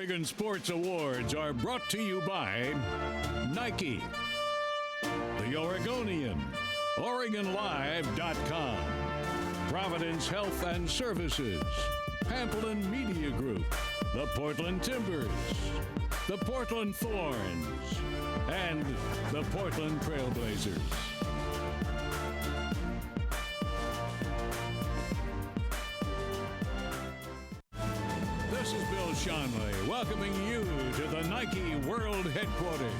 Oregon Sports Awards are brought to you by Nike, The Oregonian, OregonLive.com, Providence Health and Services, Pamplin Media Group, the Portland Timbers, the Portland Thorns, and the Portland Trailblazers. This is Bill Schonely welcoming you to the Nike World Headquarters.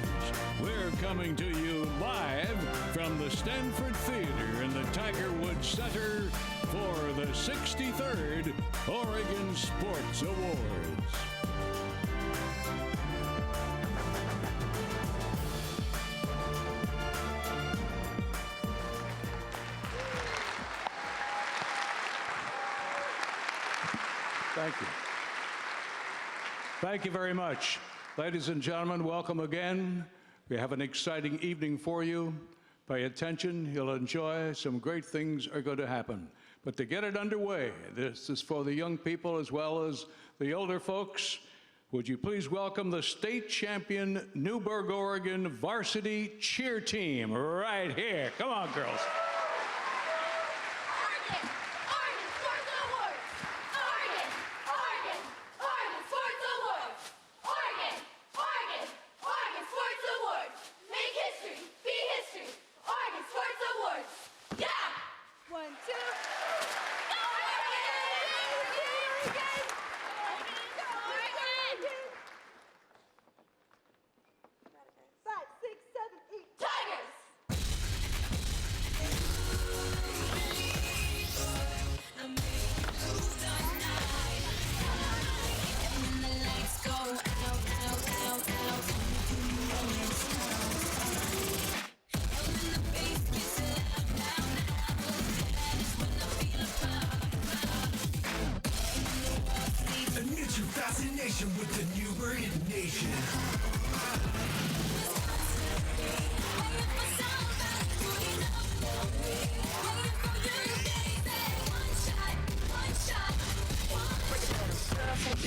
We're coming to you live from the Stanford Theater in the Tiger Woods Center for the 63rd Oregon Sports Awards. Thank you. Thank you very much. Ladies and gentlemen, welcome again. We have an exciting evening for you. Pay attention, you'll enjoy. Some great things are going to happen. But to get it underway, this is for the young people as well as the older folks. Would you please welcome the state champion Newberg, Oregon varsity cheer team right here. Come on, girls. With the Newberg Nation.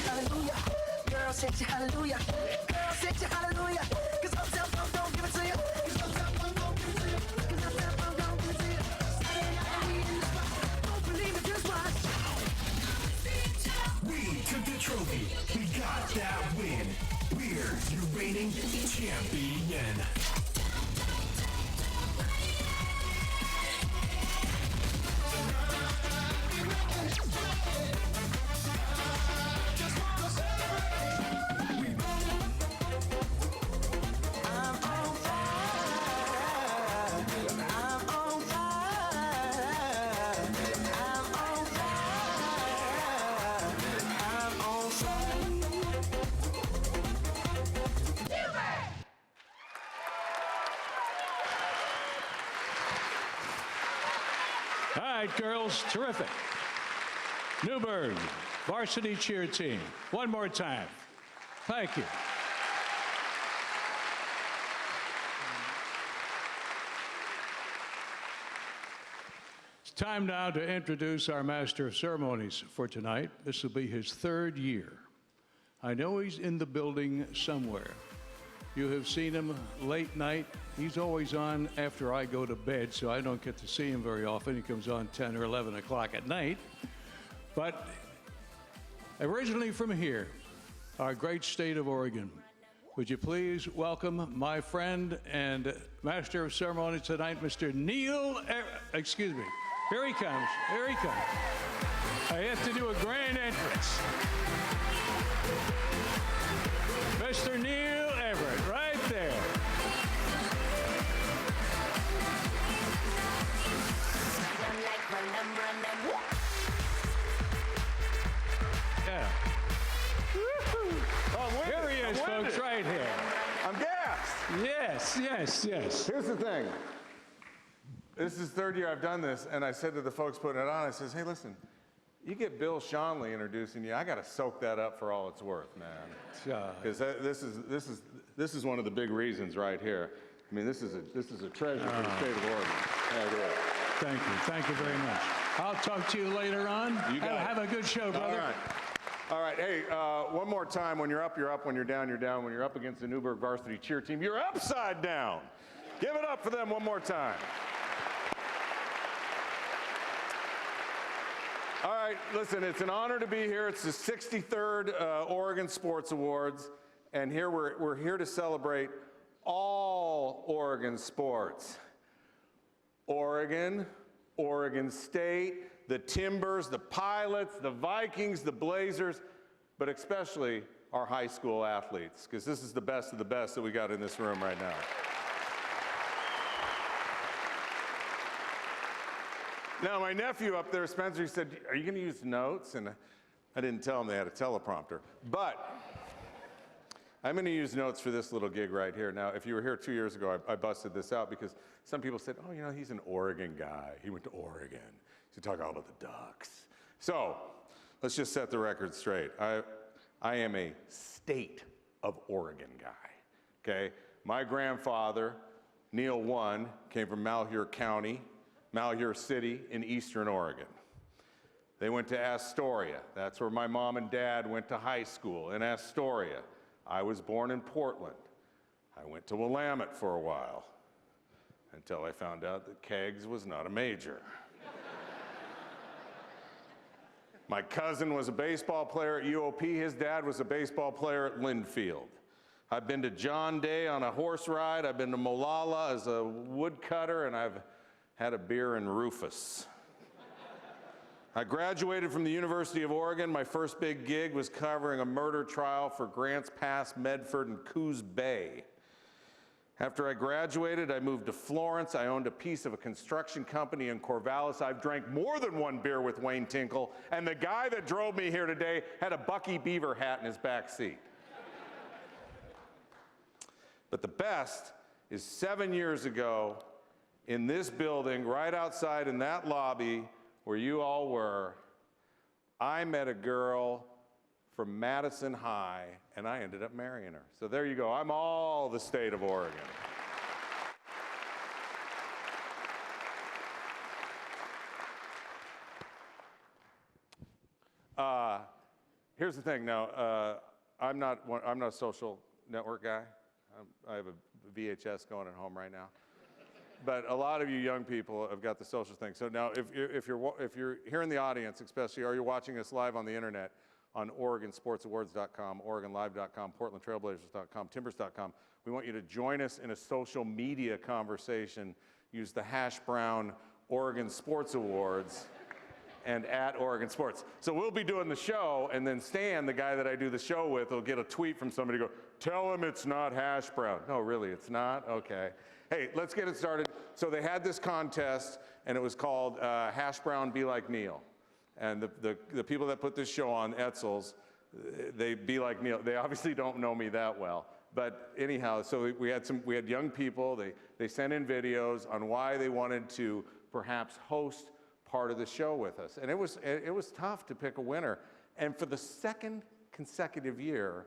Hallelujah. Girl, set you hallelujah. Girl, set you hallelujah. Cause Uptown Funk don't give it to you. Cause Uptown Funk don't give it to you. Cause Uptown Funk don't give it to you. Saturday night we in the spot. Don't believe it, just watch. We took the trophy. We got that win. We're your reigning champion. All right, girls, terrific. Newberg, varsity cheer team. One more time. Thank you. It's time now to introduce our Master of Ceremonies for tonight. This will be his third year. I know he's in the building somewhere. You have seen him late night. He's always on after I go to bed, so I don't get to see him very often. He comes on 10 or 11 o'clock at night. But originally from here, our great state of Oregon, would you please welcome my friend and Master of Ceremonies tonight, Mr. Neil, excuse me. Here he comes, here he comes. I have to do a grand entrance. Mr. Neil Everett, right there. Yeah. Oh, Here he is, folks, right here. I'm gassed. Yes, yes, yes. Here's the thing. This is the third year I've done this, and I said to the folks putting it on, I says, hey, listen, you get Bill Schonely introducing you, I got to soak that up for all it's worth, man. Because this is one of the big reasons right here. I mean, this is a treasure for the state of Oregon. Yeah, Thank you very much. I'll talk to you later on. You got it. Have a good show, brother. All right. All right, hey, one more time. When you're up, you're up. When you're down, you're down. When you're up against the Newburgh varsity cheer team, you're upside down. Give it up for them one more time. All right, listen, it's an honor to be here. It's the 63rd Oregon Sports Awards, and here we're here to celebrate all Oregon sports. Oregon, Oregon State, the Timbers, the Pilots, the Vikings, the Blazers, but especially our high school athletes, because this is the best of the best that we got in this room right now. Now, my nephew up there, Spencer, he said, "Are you going to use notes?" And I didn't tell him they had a teleprompter. But I'm going to use notes for this little gig right here. Now, if you were here 2 years ago, I busted this out because some people said, "Oh, you know, he's an Oregon guy. He went to Oregon. He's talking all about the Ducks." So let's just set the record straight. I am a state of Oregon guy, okay? My grandfather, Neil One, came from Malheur County, Malheur City in eastern Oregon. They went to Astoria. That's where my mom and dad went to high school, in Astoria. I was born in Portland. I went to Willamette for a while until I found out that Keggs was not a major. My cousin was a baseball player at UOP. His dad was a baseball player at Linfield. I've been to John Day on a horse ride. I've been to Molalla as a woodcutter, and I've had a beer in Rufus. I graduated from the University of Oregon. My first big gig was covering a murder trial for Grants Pass, Medford, and Coos Bay. After I graduated, I moved to Florence. I owned a piece of a construction company in Corvallis. I've drank more than one beer with Wayne Tinkle, and the guy that drove me here today had a Bucky Beaver hat in his back seat. But the best is 7 years ago, in this building, right outside in that lobby where you all were, I met a girl from Madison High, and I ended up marrying her. So there you go. I'm all the state of Oregon. Here's the thing. Now, I'm not a social network guy. I have a VHS going at home right now. But a lot of you young people have got the social thing. So now, if you're here in the audience, especially, or you're watching us live on the internet, on OregonSportsAwards.com, OregonLive.com, PortlandTrailblazers.com, Timbers.com, we want you to join us in a social media conversation. Use the #Brown Oregon Sports Awards and @Oregon Sports. So we'll be doing the show, and then Stan, the guy that I do the show with, will get a tweet from somebody, go, "Tell him it's not Brown." No, really, it's not? Okay. Hey, let's get it started. So they had this contest, and it was called #Brown Be Like Neil. And the people that put this show on, Etzel's, they be like Neil. They obviously don't know me that well. But anyhow, so we had young people. They sent in videos on why they wanted to perhaps host part of the show with us. And it was tough to pick a winner. And for the second consecutive year,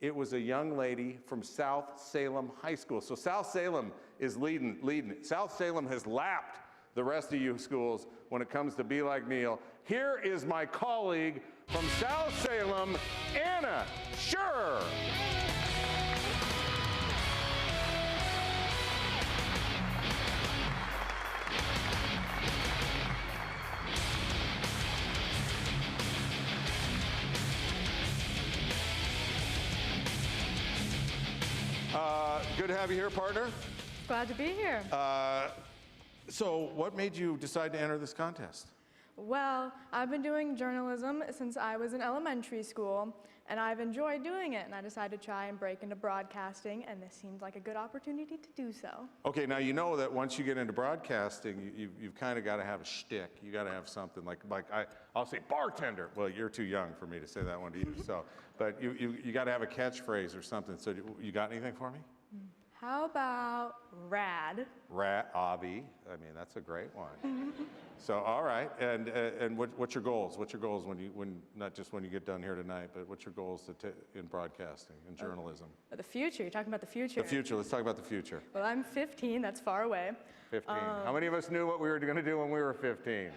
it was a young lady from South Salem High School. So South Salem is leading. South Salem has lapped the rest of you schools when it comes to Be Like Neil. Here is my colleague from South Salem, Anna Schur. Good to have you here, partner. Glad to be here. So what made you decide to enter this contest? Well, I've been doing journalism since I was in elementary school, and I've enjoyed doing it, and I decided to try and break into broadcasting, and this seemed like a good opportunity to do so. Okay, now you know that once you get into broadcasting, you've kind of got to have a shtick. You got to have something like I'll say bartender. Well, you're too young for me to say that one to you. So, but you got to have a catchphrase or something. So you got anything for me? How about rad? Avi. I mean, that's a great one. So, all right. And what's your goals? What's your goals when not just when you get done here tonight, but what's your goals in broadcasting and journalism? The future. You're talking about the future. The future. Let's talk about the future. Well, I'm 15. That's far away. 15. How many of us knew what we were going to do when we were 15?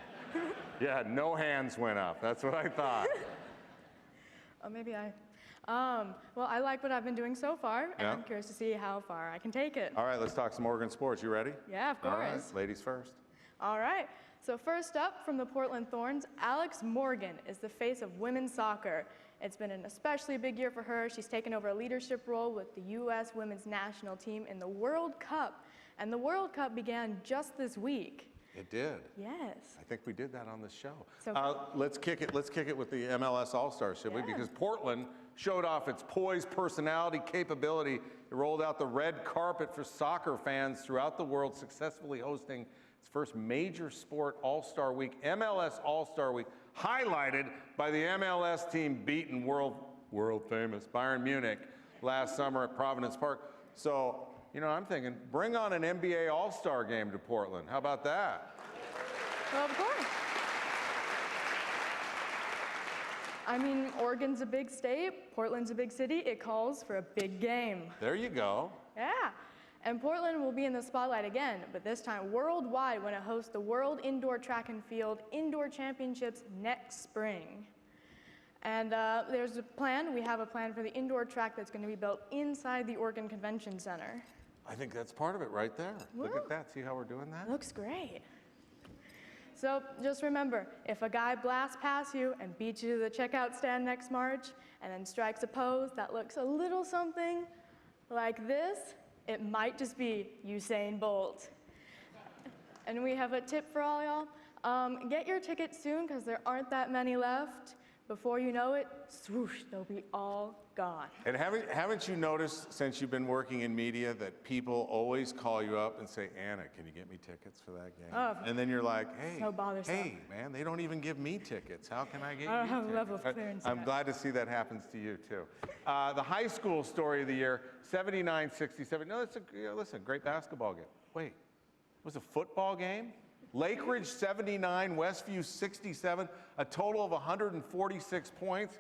Yeah, no hands went up. That's what I thought. maybe I. Well, I like what I've been doing so far, and Yeah. I'm curious to see how far I can take it. All right, let's talk some Oregon sports. You ready? Yeah, of All right, course. ladies first. All right. So first up from the Portland Thorns, Alex Morgan is the face of women's soccer. It's been an especially big year for her. She's taken over a leadership role with the U.S. women's national team in the World Cup. And the World Cup began just this week. It did. Yes. I think we did that on the show. So- Let's kick it with the MLS All-Stars, should we? Yeah. Because Portland showed off its poise, personality, capability. It rolled out the red carpet for soccer fans throughout the world, successfully hosting its first major sport All-Star Week, MLS All-Star Week, highlighted by the MLS team beating world famous Bayern Munich last summer at Providence Park. So, you know, I'm thinking, bring on an NBA All-Star game to Portland. How about that? Well, of course. I mean, Oregon's a big state, Portland's a big city. It calls for a big game. There you go. Yeah. And Portland will be in the spotlight again, but this time worldwide when it hosts the World Indoor Track and Field Indoor Championships next spring. And there's a plan. We have a plan for the indoor track that's going to be built inside the Oregon Convention Center. I think that's part of it right there. Look Woo. at that. See how we're doing that? Looks great. So just remember, if a guy blasts past you and beats you to the checkout stand next March and then strikes a pose that looks a little something like this, it might just be Usain Bolt. And we have a tip for all y'all. Get your tickets soon because there aren't that many left. Before you know it, swoosh, they'll be all gone. And haven't you noticed since you've been working in media that people always call you up and say, Anna, can you get me tickets for that game? Oh, and then you're like, so bothersome. hey, man, they don't even give me tickets. How can I get you I don't have a tickets? level of clearance I'm yet. glad to see that happens to you, too. The high school story of the year, 79-67. No, listen, great basketball game. Wait, it was a football game? Lake Ridge 79, Westview 67, a total of 146 points.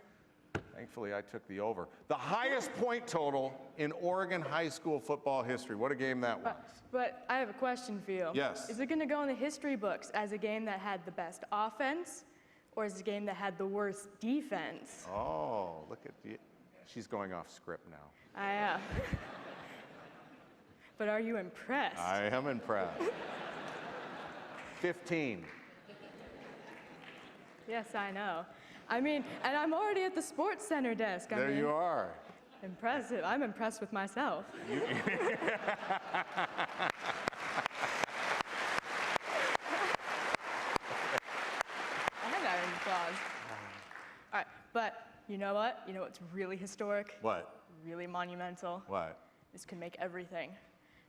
Thankfully, I took the over. The highest point total in Oregon high school football history. What a game that was. But I have a question for you. Yes. Is it going to go in the history books as a game that had the best offense, or is it a game that had the worst defense? Oh, look at you. She's going off script now. I am. But are you impressed? I am impressed. 15. Yes, I know. I mean, and I'm already at the sports center desk. There you are. Impressive. I'm impressed with myself. I had that in applause. All right, but you know what? You know what's really historic? What? Really monumental? What? This could make everything.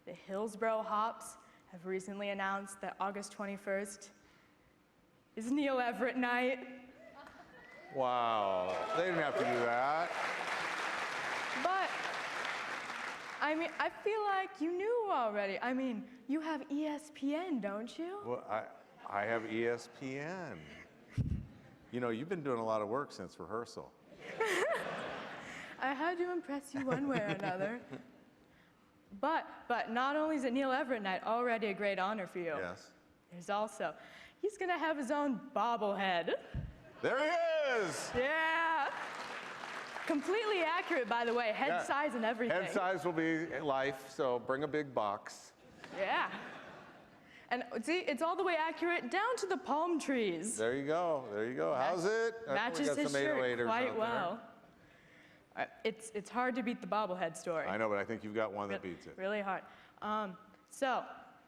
The Hillsboro Hops have recently announced that August 21st is Neil Everett night. Wow. They didn't have to do that. But, I mean, I feel like you knew already. I mean, you have ESPN, don't you? Well, I have ESPN. You know, you've been doing a lot of work since rehearsal. I had to impress you one way or another. But not only is it Neil Everett night, already a great honor for you. Yes. There's also, he's gonna have his own bobblehead. There he is. Yeah. Completely accurate, by the way, head Yeah. size and everything. Head size will be life, so bring a big box. Yeah. And see, it's all the way accurate down to the palm trees. There you go. There you go. How's it? I think we Matches got his some shirt 808ers quite out well. It's hard to beat the bobblehead story. there. I know, but I think you've got one that beats it. Really hard. So,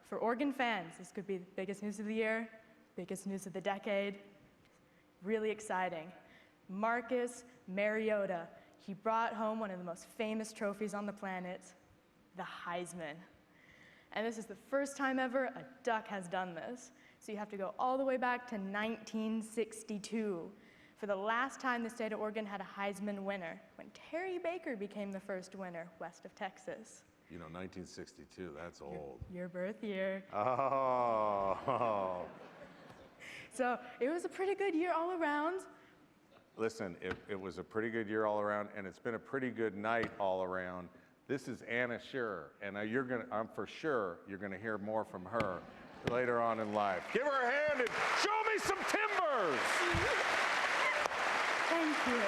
for Oregon fans, this could be the biggest news of the year, biggest news of the decade. Really exciting. Marcus Mariota. He brought home one of the most famous trophies on the planet, the Heisman. And this is the first time ever a Duck has done this. So you have to go all the way back to 1962 for the last time the state of Oregon had a Heisman winner, when Terry Baker became the first winner west of Texas. You know, 1962, that's old. Your birth year. Oh. So it was a pretty good year all around. Listen, it was a pretty good year all around, and it's been a pretty good night all around. This is Anna Shearer, and I'm for sure you're gonna hear more from her later on in life. Give her a hand and show me some timbers! Thank you.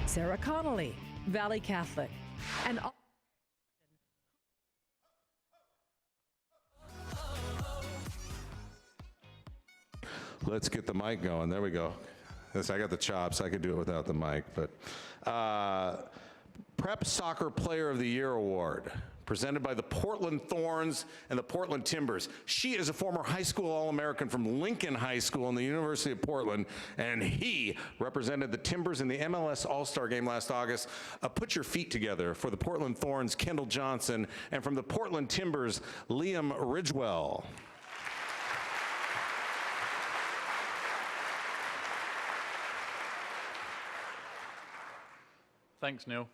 Sarah Connolly, Valley Catholic. And Let's get the mic going. There we go. Yes, I got the chops. I could do it without the mic. But Prep Soccer Player of the Year Award, presented by the Portland Thorns and the Portland Timbers. She is a former high school All-American from Lincoln High School in the University of Portland, and he represented the Timbers in the MLS All-Star Game last August. Put your feet together for the Portland Thorns, Kendall Johnson, and from the Portland Timbers, Liam Ridgewell. Thanks, Neil.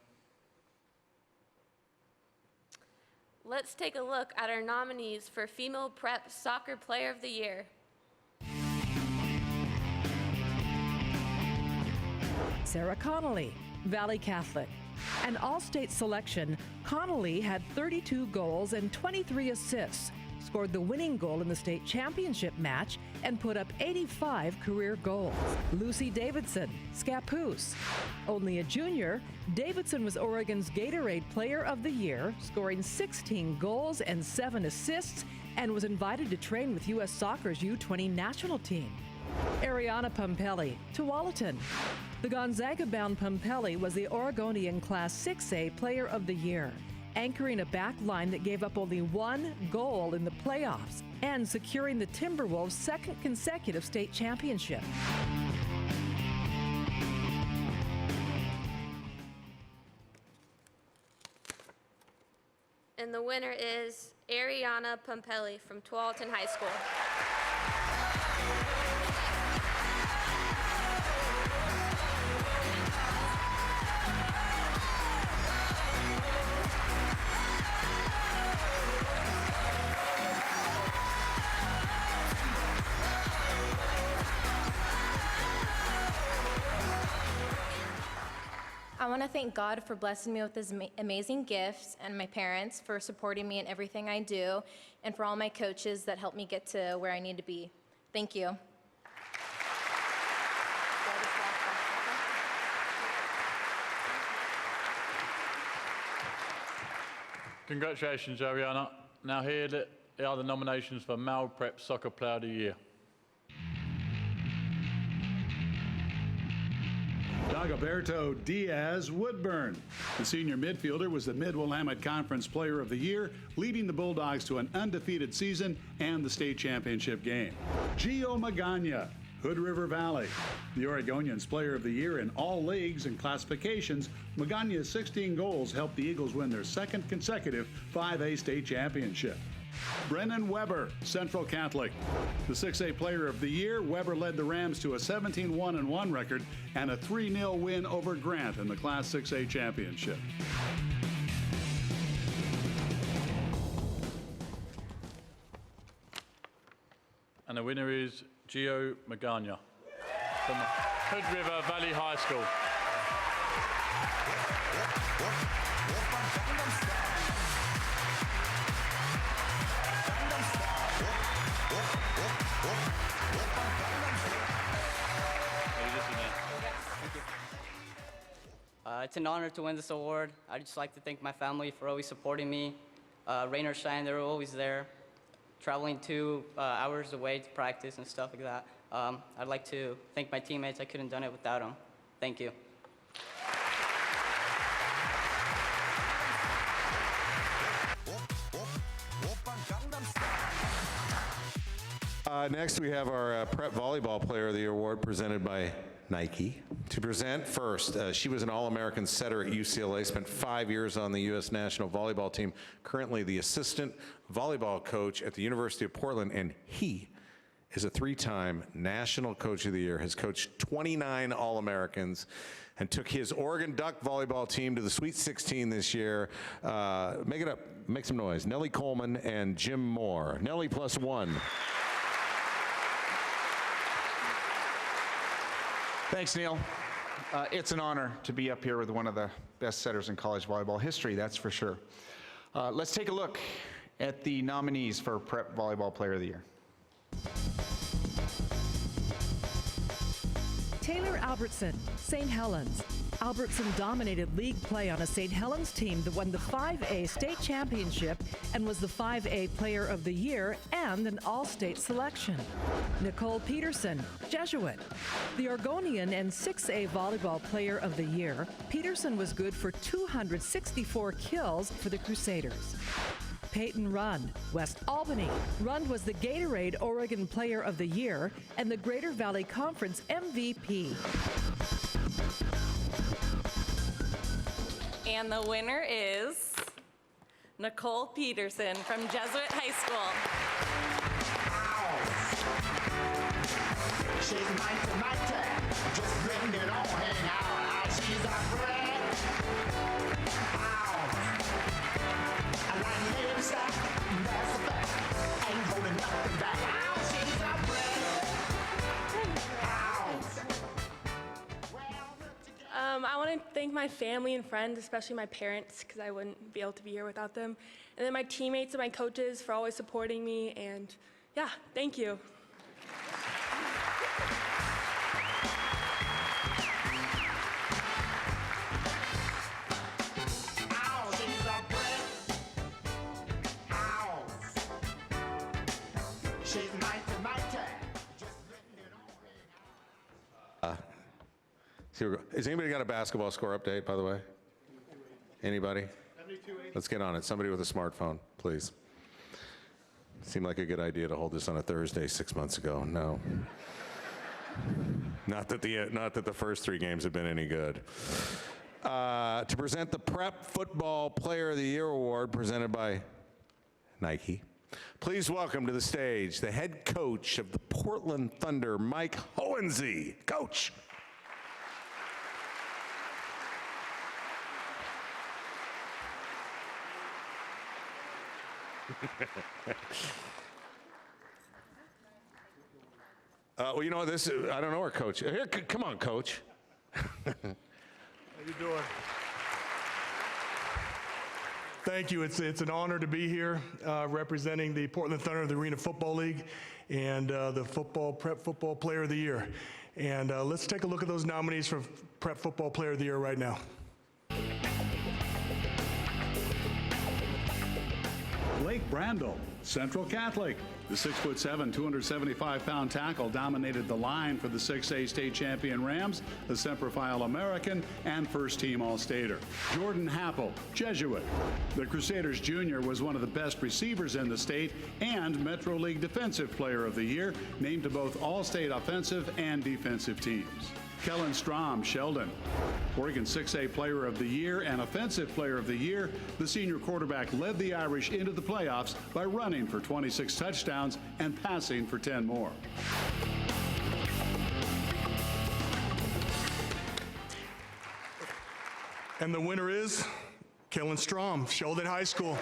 Let's take a look at our nominees for Female Prep Soccer Player of the Year. Sarah Connolly, Valley Catholic. An all-state selection, Connolly had 32 goals and 23 assists, scored the winning goal in the state championship match, and put up 85 career goals. Lucy Davidson, Scappoose. Only a junior, Davidson was Oregon's Gatorade Player of the Year, scoring 16 goals and 7 assists, and was invited to train with U.S. Soccer's U20 national team. Ariana Pumpelli, Tualatin. The Gonzaga-bound Pumpelli was the Oregonian Class 6A Player of the Year, anchoring a back line that gave up only 1 goal in the playoffs and securing the Timberwolves' second consecutive state championship. And the winner is Ariana Pumpelli from Tualatin High School. I want to thank God for blessing me with His amazing gifts, and my parents for supporting me in everything I do, and for all my coaches that helped me get to where I need to be. Thank you. Congratulations, Ariana. Now here are the nominations for Male Prep Soccer Player of the Year. Dagoberto Diaz Woodburn. The senior midfielder was the Mid-Willamette Conference Player of the Year, leading the Bulldogs to an undefeated season and the state championship game. Gio Magana, Hood River Valley. The Oregonians Player of the Year in all leagues and classifications, Magana's 16 goals helped the Eagles win their second consecutive 5A state championship. Brennan Weber, Central Catholic. The 6A Player of the Year, Weber led the Rams to a 17-1-1 record and a 3-0 win over Grant in the Class 6A championship. And the winner is Gio Magana from Hood River Valley High School. It's an honor to win this award. I'd just like to thank my family for always supporting me. Rain or shine, they were always there, traveling 2 hours away to practice and stuff like that. I'd like to thank my teammates. I couldn't have done it without them. Thank you. Next, we have our Prep Volleyball Player of the Year Award presented by Nike. To present first, she was an All-American setter at UCLA, spent 5 years on the U.S. national volleyball team, currently the assistant volleyball coach at the University of Portland, and he is a 3-time National Coach of the Year, has coached 29 All-Americans, and took his Oregon Duck volleyball team to the Sweet 16 this year. Make it up, make some noise. Nellie Coleman and Jim Moore. Nellie +1. Thanks, Neil. It's an honor to be up here with one of the best setters in college volleyball history, that's for sure. Let's take a look at the nominees for Prep Volleyball Player of the Year. Taylor Albertson, St. Helens. Albertson dominated league play on a St. Helens team that won the 5A state championship and was the 5A Player of the Year and an all-state selection. Nicole Peterson, Jesuit. The Oregonian and 6A Volleyball Player of the Year, Peterson was good for 264 kills for the Crusaders. Peyton Rund, West Albany. Rund was the Gatorade Oregon Player of the Year and the Greater Valley Conference MVP. And the winner is Nicole Peterson from Jesuit High School. She's mighty, just bring it on, hang out. She's a friend. I like lady style, that's a fact. Ain't holding nothing back. She's a friend. I want to thank my family and friends, especially my parents, because I wouldn't be able to be here without them. And then my teammates and my coaches for always supporting me. And yeah, thank you. Here we go. Has anybody got a basketball score update, by the way? Anybody? Let's get on it. Somebody with a smartphone, please. Seemed like a good idea to hold this on a Thursday 6 months ago. No. Not that the first 3 games have been any good. To present the Prep Football Player of the Year Award presented by Nike, please welcome to the stage the head coach of the Portland Thunder, Mike Hohensee. Coach. Well, you know, this is, I don't know where Coach, here, come on, Coach. How you doing? Thank you. It's an honor to be here representing the Portland Thunder of the Arena Football League and the Prep Football Player of the Year. And let's take a look at those nominees for Prep Football Player of the Year right now. Blake Brandel, Central Catholic. The 6'7", 275-pound tackle dominated the line for the 6A state champion Rams, the Semper Fi All-American, and first-team All-Stater. Jordan Happel, Jesuit. The Crusaders Jr. was one of the best receivers in the state and Metro League Defensive Player of the Year, named to both All-State offensive and defensive teams. Kellen Strom, Sheldon. Oregon 6A Player of the Year and Offensive Player of the Year, the senior quarterback led the Irish into the playoffs by running for 26 touchdowns and passing for 10 more. And the winner is Kellen Strom, Sheldon High School.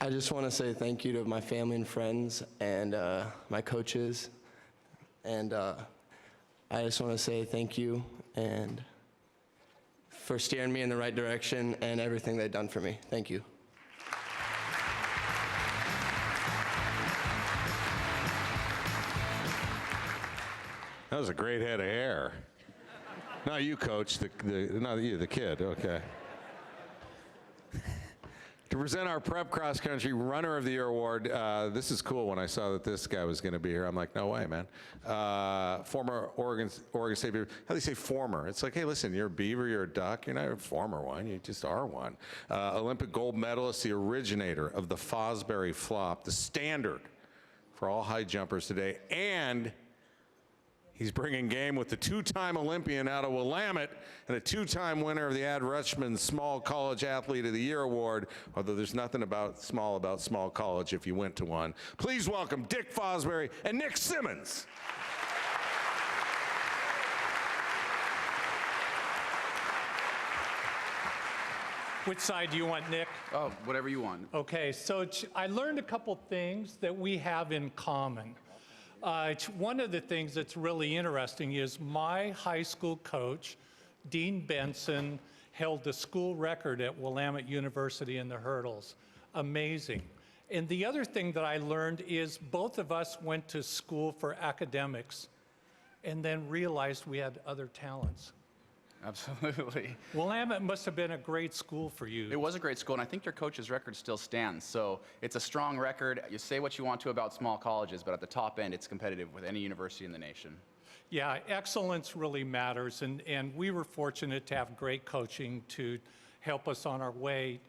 I just want to say thank you to my family and friends and my coaches. And I just want to say thank you and for steering me in the right direction and everything they've done for me. Thank you. That was a great head of hair. Not you, Coach, not you, the kid, okay. To present our Prep Cross Country Runner of the Year Award, this is cool. When I saw that this guy was going to be here, I'm like, no way, man. Former Oregon State Beaver. How do you say former? It's like, hey, listen, you're a Beaver, you're a Duck, you're not a former one, you just are one. Olympic gold medalist, the originator of the Fosbury Flop, the standard for all high jumpers today, and he's bringing game with the 2-time Olympian out of Willamette and a 2-time winner of the Ad Rutschman Small College Athlete of the Year Award, although there's nothing about small college if you went to one. Please welcome Dick Fosbury and Nick Simmons. Which side do you want, Nick? Oh, whatever you want. Okay, so I learned a couple things that we have in common. One of the things that's really interesting is my high school coach Dean Benson held the school record at Willamette University in the hurdles. Amazing. And the other thing that I learned is both of us went to school for academics and then realized we had other talents. Absolutely. Willamette must have been a great school for you. It was a great school, and I think your coach's record still stands. So it's a strong record. You say what you want to about small colleges, but at the top end, it's competitive with any university in the nation. Yeah, excellence really matters, and we were fortunate to have great coaching to help us on our way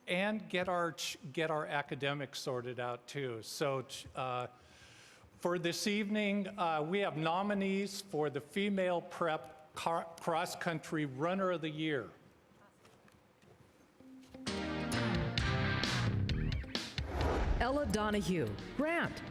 and get our academics sorted out too. So for this evening, we have nominees for the Female Prep Cross Country Runner of the Year. Ella Donahue, Grant.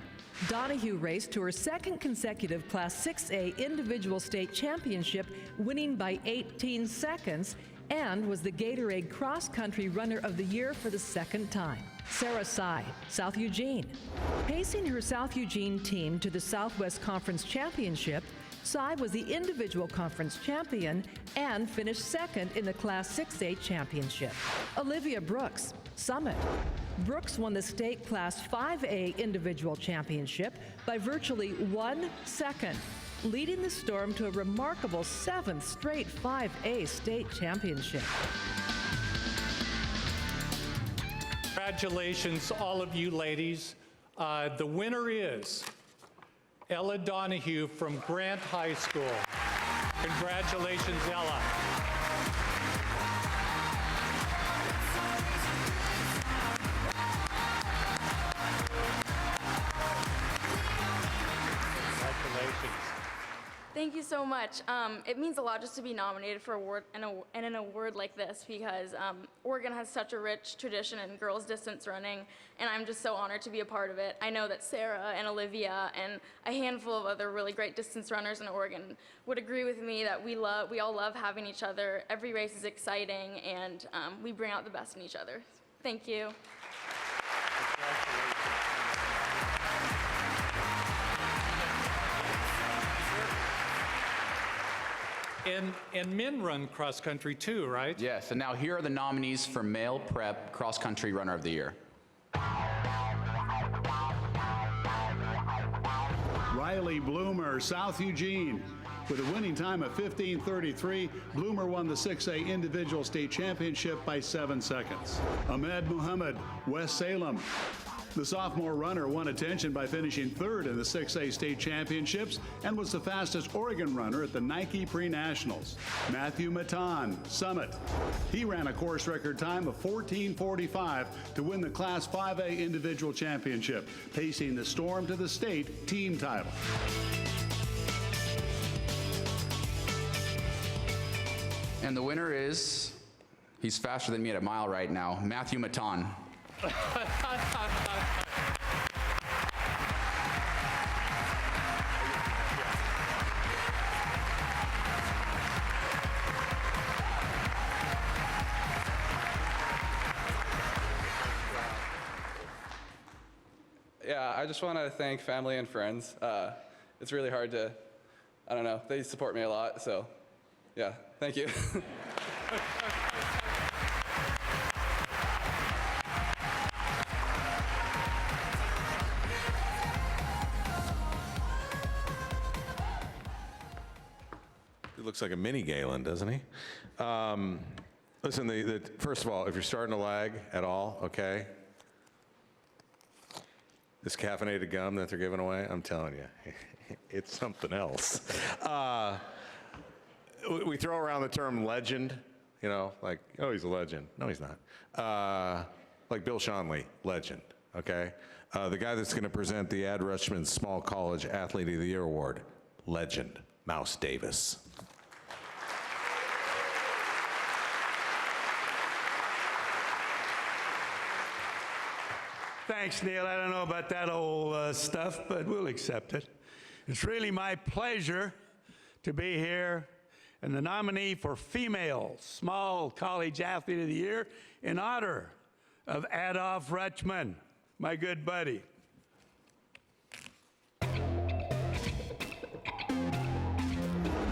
Donahue raced to her second consecutive Class 6A individual state championship, winning by 18 seconds, and was the Gatorade Cross Country Runner of the Year for the second time. Sarah Sy, South Eugene. Pacing her South Eugene team to the Southwest Conference Championship, Sy was the individual conference champion and finished second in the Class 6A championship. Olivia Brooks, Summit. Brooks won the state Class 5A individual championship by virtually 1 second, leading the Storm to a remarkable 7th straight 5A state championship. Congratulations, all of you ladies. The winner is Ella Donahue from Grant High School. Congratulations, Ella. Thank you so much. It means a lot just to be nominated for an award and an award like this because Oregon has such a rich tradition in girls distance running, and I'm just so honored to be a part of it. I know that Sarah and Olivia and a handful of other really great distance runners in Oregon would agree with me that we all love having each other. Every race is exciting, and we bring out the best in each other. Thank you. And men run cross country too, right? Yes, and now here are the nominees for Male Prep Cross Country Runner of the Year. Riley Bloomer, South Eugene. With a winning time of 15:33, Bloomer won the 6A individual state championship by 7 seconds. Ahmed Muhammad, West Salem. The sophomore runner won attention by finishing third in the 6A state championships and was the fastest Oregon runner at the Nike Pre-Nationals. Matthew Matan, Summit. He ran a course record time of 14:45 to win the Class 5A individual championship, pacing the Storm to the state team title. And the winner is, he's faster than me at a mile right now, Matthew Matan. Yeah, I just want to thank family and friends. It's really hard to, I don't know, they support me a lot, so yeah, thank you. He looks like a mini Galen, doesn't he? Listen, first of all, if you're starting to lag at all, okay, this caffeinated gum that they're giving away, I'm telling you, it's something else. We throw around the term legend, you know, like, oh, he's a legend. No, he's not. Like Bill Schonely, legend, okay? The guy that's going to present the Ad Rushman Small College Athlete of the Year Award, legend, Mouse Davis. Thanks, Neil. I don't know about that old stuff, but we'll accept it. It's really my pleasure to be here and the nominee for Female Small College Athlete of the Year in honor of Adolph Rutschman, my good buddy.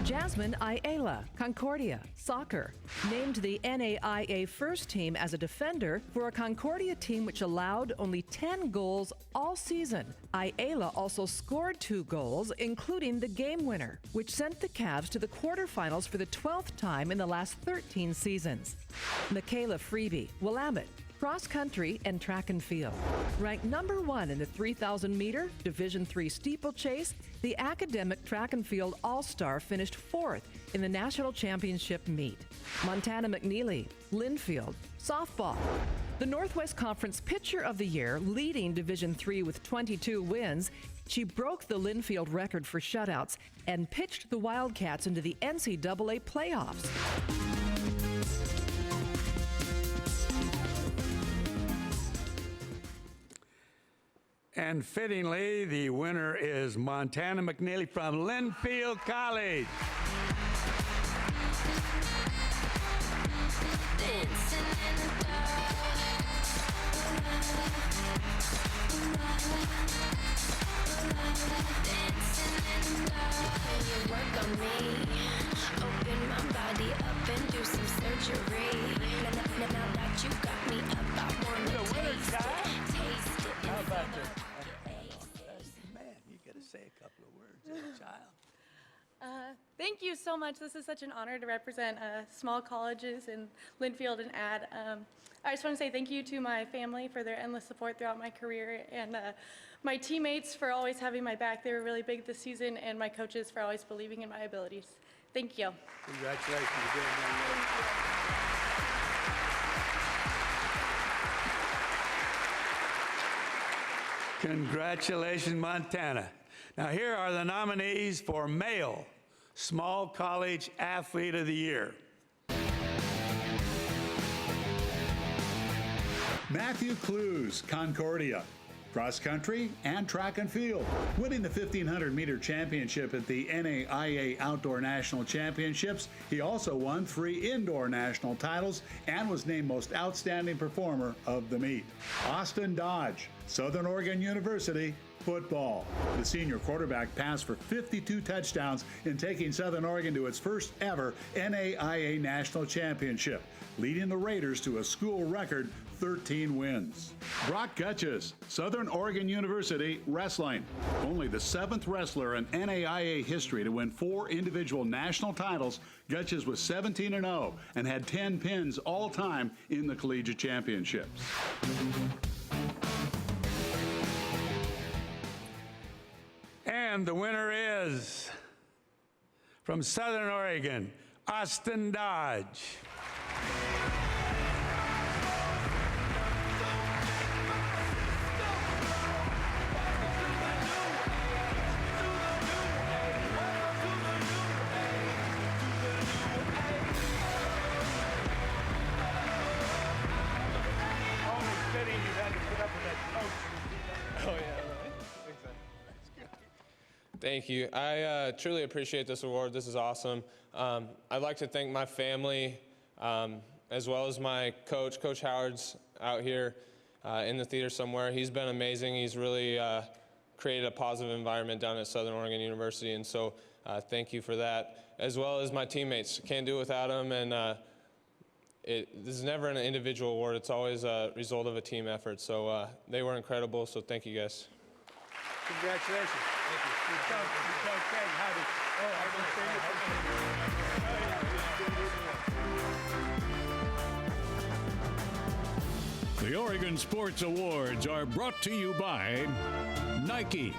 Jasmine Ayala, Concordia, soccer, named the NAIA first team as a defender for a Concordia team which allowed only 10 goals all season. Ayala also scored 2 goals, including the game winner, which sent the Cavs to the quarterfinals for the 12th time in the last 13 seasons. Michaela Freeby, Willamette, cross country and track and field. Ranked number 1 in the 3,000 meter Division III steeplechase, the academic track and field all-star finished 4th in the national championship meet. Montana McNeely, Linfield, softball. The Northwest Conference Pitcher of the Year, leading Division III with 22 wins. She broke the Linfield record for shutouts and pitched the Wildcats into the NCAA playoffs. And fittingly, the winner is Montana McNeely from Linfield College. Work on me, open my body up and do some surgery. Now that you got me up, I wanna taste it. How about this? Man, you got to say a couple of words as a child. Thank you so much. This is such an honor to represent small colleges in Linfield and Add. I just want to say thank you to my family for their endless support throughout my career, and my teammates for always having my back. They were really big this season, and my coaches for always believing in my abilities. Thank you. Congratulations again. Congratulations, Montana. Now, here are the nominees for Male Small College Athlete of the Year. Matthew Clues, Concordia. Cross country and track and field, winning the 1,500-meter championship at the NAIA Outdoor National Championships. He also won 3 indoor national titles and was named Most Outstanding Performer of the meet. Austin Dodge, Southern Oregon University, football. The senior quarterback passed for 52 touchdowns in taking Southern Oregon to its first ever NAIA National Championship, leading the Raiders to a school record 13 wins. Brock Gutches, Southern Oregon University, wrestling. Only the 7th wrestler in NAIA history to win 4 individual national titles, Gutches was 17-0 and had 10 pins all time in the collegiate championships. And the winner is, from Southern Oregon, Austin Dodge. Thank you. I truly appreciate this award. This is awesome. I'd like to thank my family, as well as my coach. Coach Howard's out here in the theater somewhere. He's been amazing. He's really created a positive environment down at Southern Oregon University, and so thank you for that, as well as my teammates. Can't do it without them, and this is never an individual award. It's always a result of a team effort, so they were incredible, so thank you guys. Congratulations. Thank you. The Oregon Sports Awards are brought to you by Nike,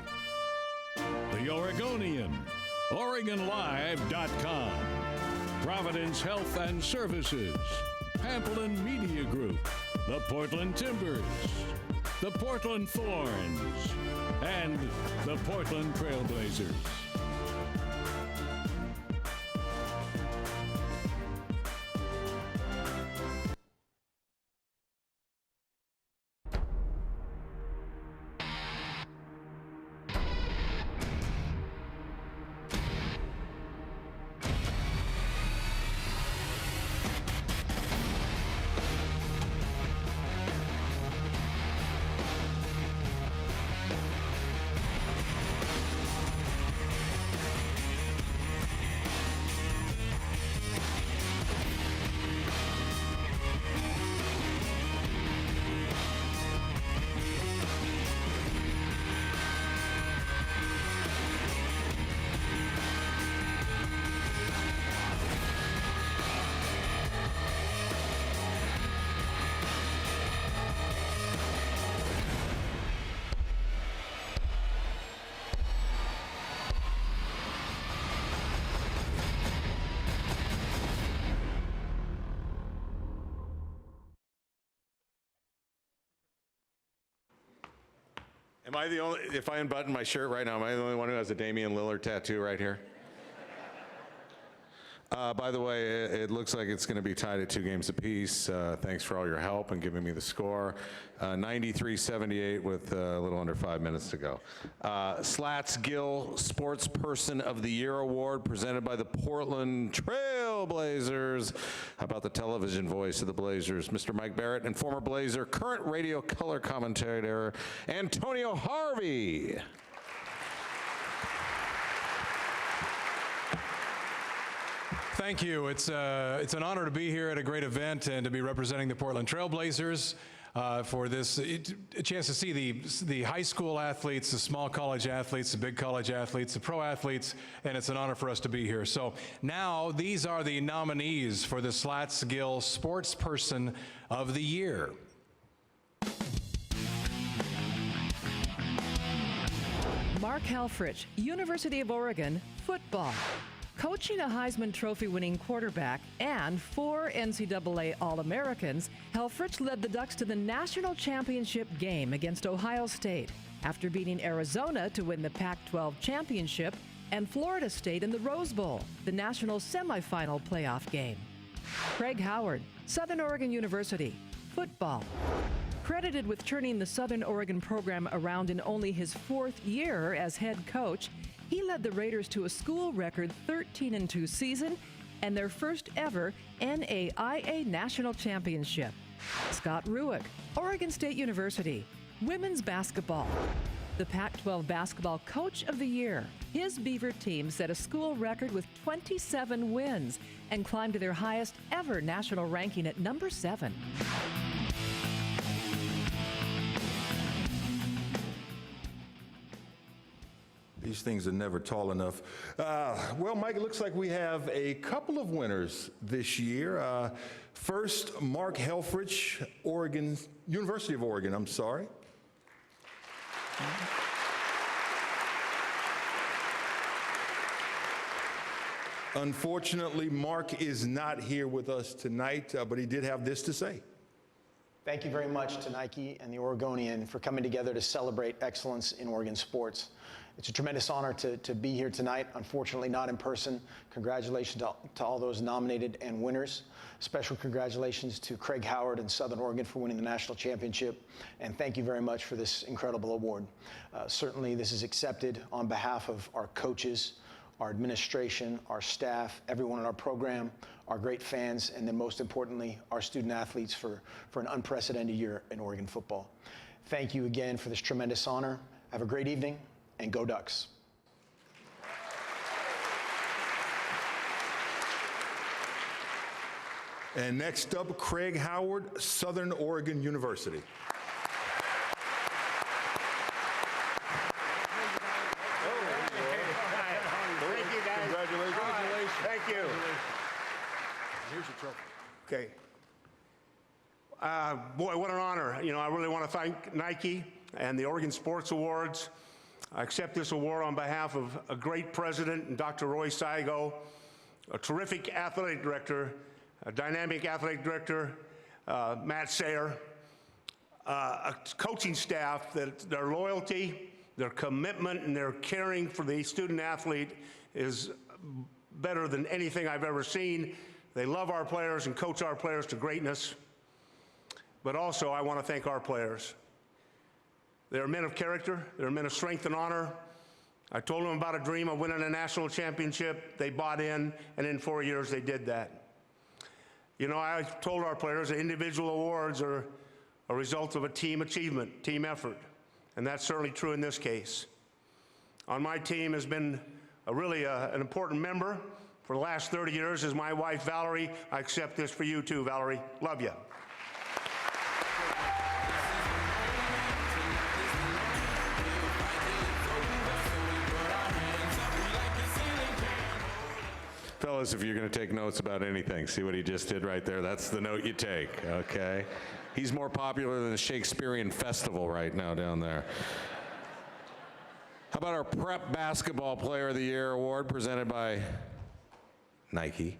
The Oregonian, OregonLive.com, Providence Health and Services, Pamplin Media Group, the Portland Timbers, the Portland Thorns, and the Portland Trailblazers. Am I the only, if I unbutton my shirt right now, am I the only one who has a Damian Lillard tattoo right here? By the way, it looks like it's going to be tied at 2 games apiece. Thanks for all your help and giving me the score. 93-78 with a little under 5 minutes to go. Slats Gill Sports Person of the Year Award presented by the Portland Trail Blazers. How about the television voice of the Blazers, Mr. Mike Barrett, and former Blazer, current radio color commentator, Antonio Harvey. Thank you. It's an honor to be here at a great event and to be representing the Portland Trail Blazers for this a chance to see the high school athletes, the small college athletes, the big college athletes, the pro athletes, and it's an honor for us to be here. So now these are the nominees for the Slats Gill Sports Person of the Year. Mark Helfrich, University of Oregon, football. Coaching a Heisman Trophy winning quarterback and 4 NCAA All-Americans, Helfrich led the Ducks to the national championship game against Ohio State after beating Arizona to win the Pac-12 championship and Florida State in the Rose Bowl, the national semifinal playoff game. Craig Howard, Southern Oregon University, football. Credited with turning the Southern Oregon program around in only his 4th year as head coach, he led the Raiders to a school record 13-2 season and their first ever NAIA national championship. Scott Ruick, Oregon State University, women's basketball. The Pac-12 Basketball Coach of the Year. His Beaver team set a school record with 27 wins and climbed to their highest ever national ranking at number 7. These things are never tall enough. Well, Mike, it looks like we have a couple of winners this year. First, Mark Helfrich, University of Oregon, I'm sorry. Unfortunately, Mark is not here with us tonight, but he did have this to say. Thank you very much to Nike and the Oregonian for coming together to celebrate excellence in Oregon sports. It's a tremendous honor to be here tonight, unfortunately not in person. Congratulations to all those nominated and winners. Special congratulations to Craig Howard and Southern Oregon for winning the national championship. And thank you very much for this incredible award. Certainly this is accepted on behalf of our coaches, our administration, our staff, everyone in our program, our great fans, and then most importantly, our student athletes for an unprecedented year in Oregon football. Thank you again for this tremendous honor. Have a great evening, and go Ducks. And next up, Craig Howard, Southern Oregon University. Thank you, guys. Congratulations. Thank you. Here's your trophy. Okay. Boy, what an honor. You know, I really want to thank Nike and the Oregon Sports Awards. I accept this award on behalf of a great president, Dr. Roy Saigo, a terrific athletic director, a dynamic athletic director, Matt Sayer, a coaching staff that their loyalty, their commitment, and their caring for the student athlete is better than anything I've ever seen. They love our players and coach our players to greatness. But also, I want to thank our players. They're men of character. They're men of strength and honor. I told them about a dream of winning a national championship. They bought in, and in 4 years, they did that. You know, I told our players that individual awards are a result of a team achievement, team effort, and that's certainly true in this case. On my team has been really an important member for the last 30 years is my wife, Valerie. I accept this for you too, Valerie. Love you. Fellas, if you're going to take notes about anything, see what he just did right there? That's the note you take, okay? He's more popular than the Shakespearean Festival right now down there. How about our Prep Basketball Player of the Year award presented by Nike.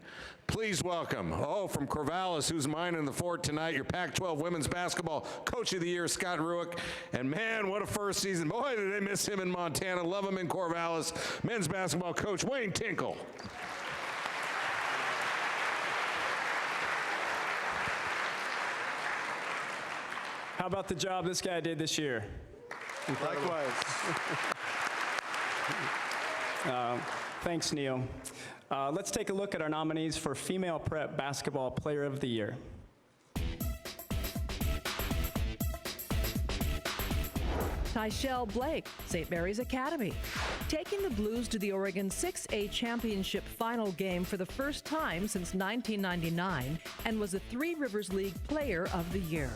Please welcome, from Corvallis, who's mine in the fort tonight, your Pac-12 Women's Basketball Coach of the Year, Scott Rueck. And man, what a first season. Boy, did they miss him in Montana. Love him in Corvallis. Men's Basketball Coach Wayne Tinkle. How about the job this guy did this year? Likewise. Thanks, Neil. Let's take a look at our nominees for Female Prep Basketball Player of the Year. Tyshell Blake, St. Mary's Academy, taking the Blues to the Oregon 6A Championship final game for the first time since 1999 and was a Three Rivers League Player of the Year.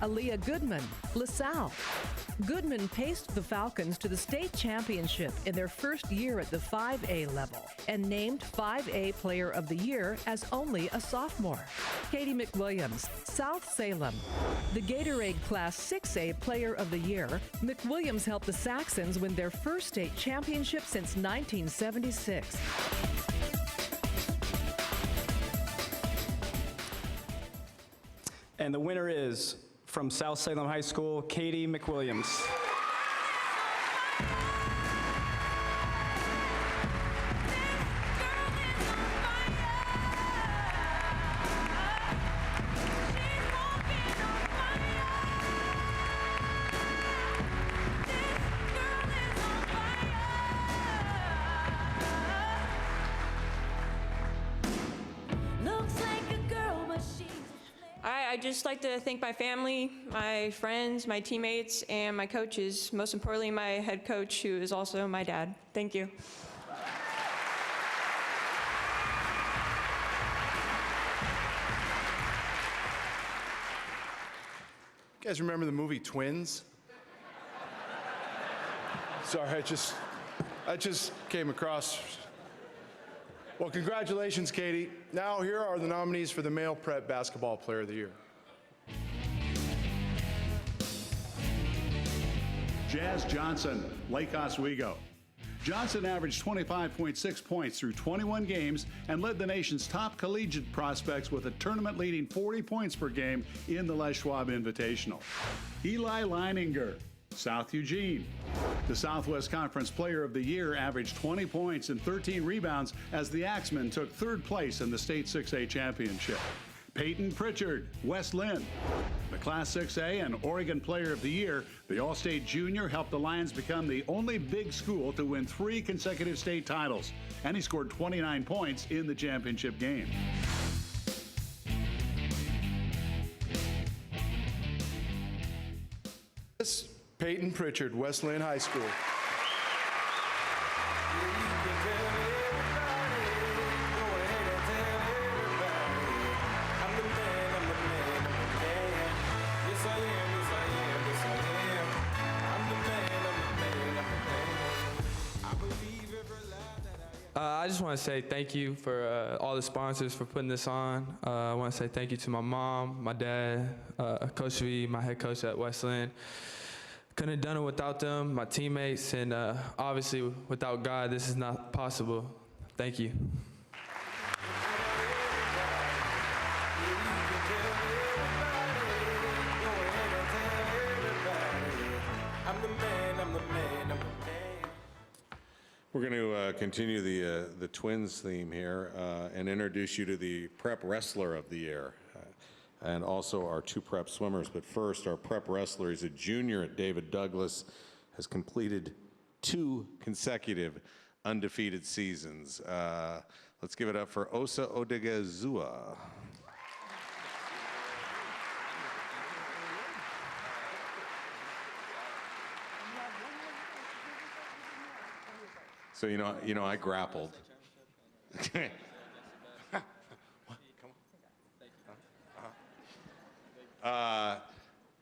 Aaliyah Goodman, LaSalle. Goodman paced the Falcons to the state championship in their first year at the 5A level and named 5A Player of the Year as only a sophomore. Katie McWilliams, South Salem. The Gatorade Class 6A Player of the Year, McWilliams helped the Saxons win their first state championship since 1976. And the winner is, from South Salem High School, Katie McWilliams. I'd just like to thank my family, my friends, my teammates, and my coaches. Most importantly, my head coach, who is also my dad. Thank you. You guys remember the movie Twins? Sorry, I just came across. Well, congratulations, Katie. Now, here are the nominees for the Male Prep Basketball Player of the Year. Jazz Johnson, Lake Oswego. Johnson averaged 25.6 points through 21 games and led the nation's top collegiate prospects with a tournament-leading 40 points per game in the Les Schwab Invitational. Eli Leininger, South Eugene. The Southwest Conference Player of the Year averaged 20 points and 13 rebounds as the Axemen took third place in the state 6A championship. Peyton Pritchard, West Lynn. The Class 6A and Oregon Player of the Year, the All-State Junior helped the Lions become the only big school to win 3 consecutive state titles, and he scored 29 points in the championship game. Peyton Pritchard, West Lynn High School. I just want to say thank you for all the sponsors for putting this on. I want to say thank you to my mom, my dad, Coach V, my head coach at West Lynn. Couldn't have done it without them, my teammates, and obviously without God, this is not possible. Thank you. We're going to continue the Twins theme here and introduce you to the Prep Wrestler of the Year and also our 2 prep swimmers. But first, our prep wrestler is a junior at David Douglas, has completed 2 consecutive undefeated seasons. Let's give it up for Osa Odigezua. So, you know, I grappled.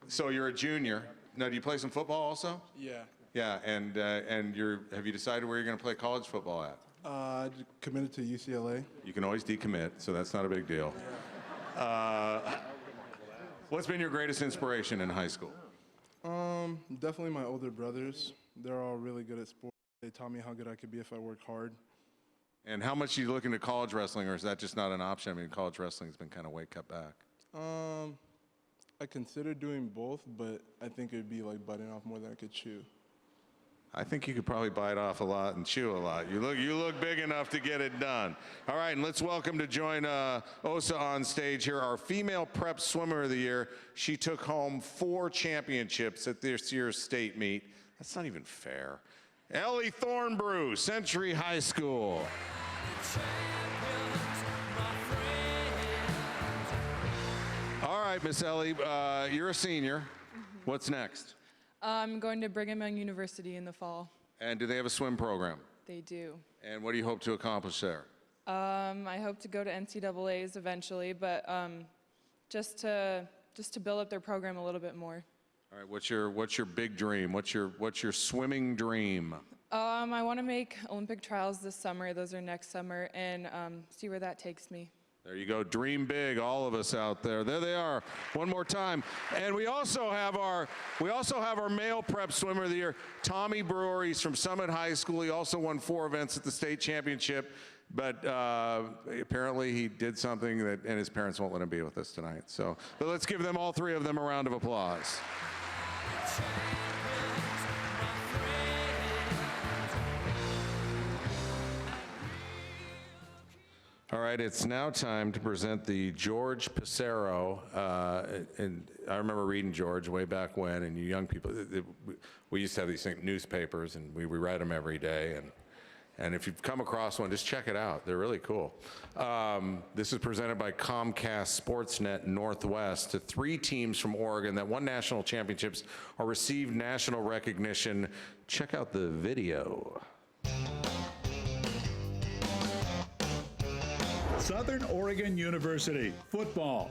So you're a junior. Now, do you play some football also? Yeah. Yeah, and have you decided where you're going to play college football at? I committed to UCLA. You can always decommit, so that's not a big deal. What's been your greatest inspiration in high school? Definitely my older brothers. They're all really good at sports. They taught me how good I could be if I worked hard. And how much are you looking at college wrestling, or is that just not an option? I mean, college wrestling's been kind of way cut back. I considered doing both, but I think it would be like biting off more than I could chew. I think you could probably bite off a lot and chew a lot. You look big enough to get it done. All right, and let's welcome to join Osa on stage here, our female prep swimmer of the year. She took home 4 championships at this year's state meet. That's not even fair. Ellie Thornbrew, Century High School. All right, Miss Ellie, you're a senior. What's next? I'm going to Brigham Young University in the fall. And do they have a swim program? They do. And what do you hope to accomplish there? I hope to go to NCAAs eventually, but just to build up their program a little bit more. All right, what's your big dream? What's your swimming dream? I want to make Olympic trials this summer. Those are next summer, and see where that takes me. There you go. Dream big, all of us out there. There they are. One more time. And we also have our male prep swimmer of the year, Tommy Brewer. He's from Summit High School. He also won 4 events at the state championship. But apparently he did something and his parents won't let him be with us tonight. So, but let's give them, all 3 of them, a round of applause. All right, it's now time to present the George Pissarro. And I remember reading George way back when, and you young people, we used to have these newspapers, and we read them every day. And if you've come across one, just check it out. They're really cool. This is presented by Comcast Sportsnet Northwest to 3 teams from Oregon that won national championships or received national recognition. Check out the video. Southern Oregon University football.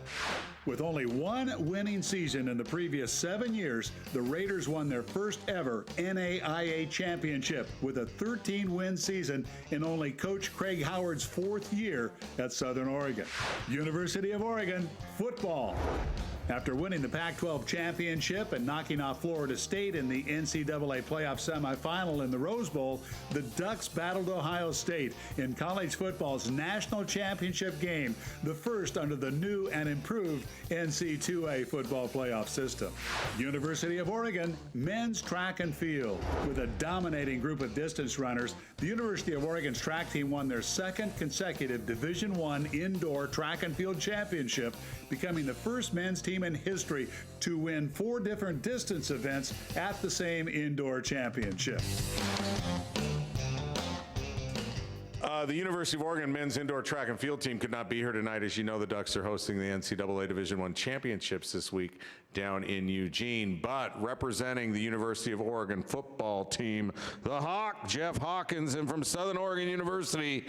With only 1 winning season in the previous 7 years, the Raiders won their first ever NAIA championship with a 13-win season in only Coach Craig Howard's 4th year at Southern Oregon. University of Oregon football. After winning the Pac-12 championship and knocking off Florida State in the NCAA playoff semifinal in the Rose Bowl, the Ducks battled Ohio State in college football's national championship game, the first under the new and improved NC2A football playoff system. University of Oregon men's track and field. With a dominating group of distance runners, the University of Oregon's track team won their 2nd consecutive Division I indoor track and field championship, becoming the first men's team in history to win 4 different distance events at the same indoor championship. The University of Oregon men's indoor track and field team could not be here tonight. As you know, the Ducks are hosting the NCAA Division I championships this week down in Eugene. But representing the University of Oregon football team, the Hawk, Jeff Hawkins, and from Southern Oregon University,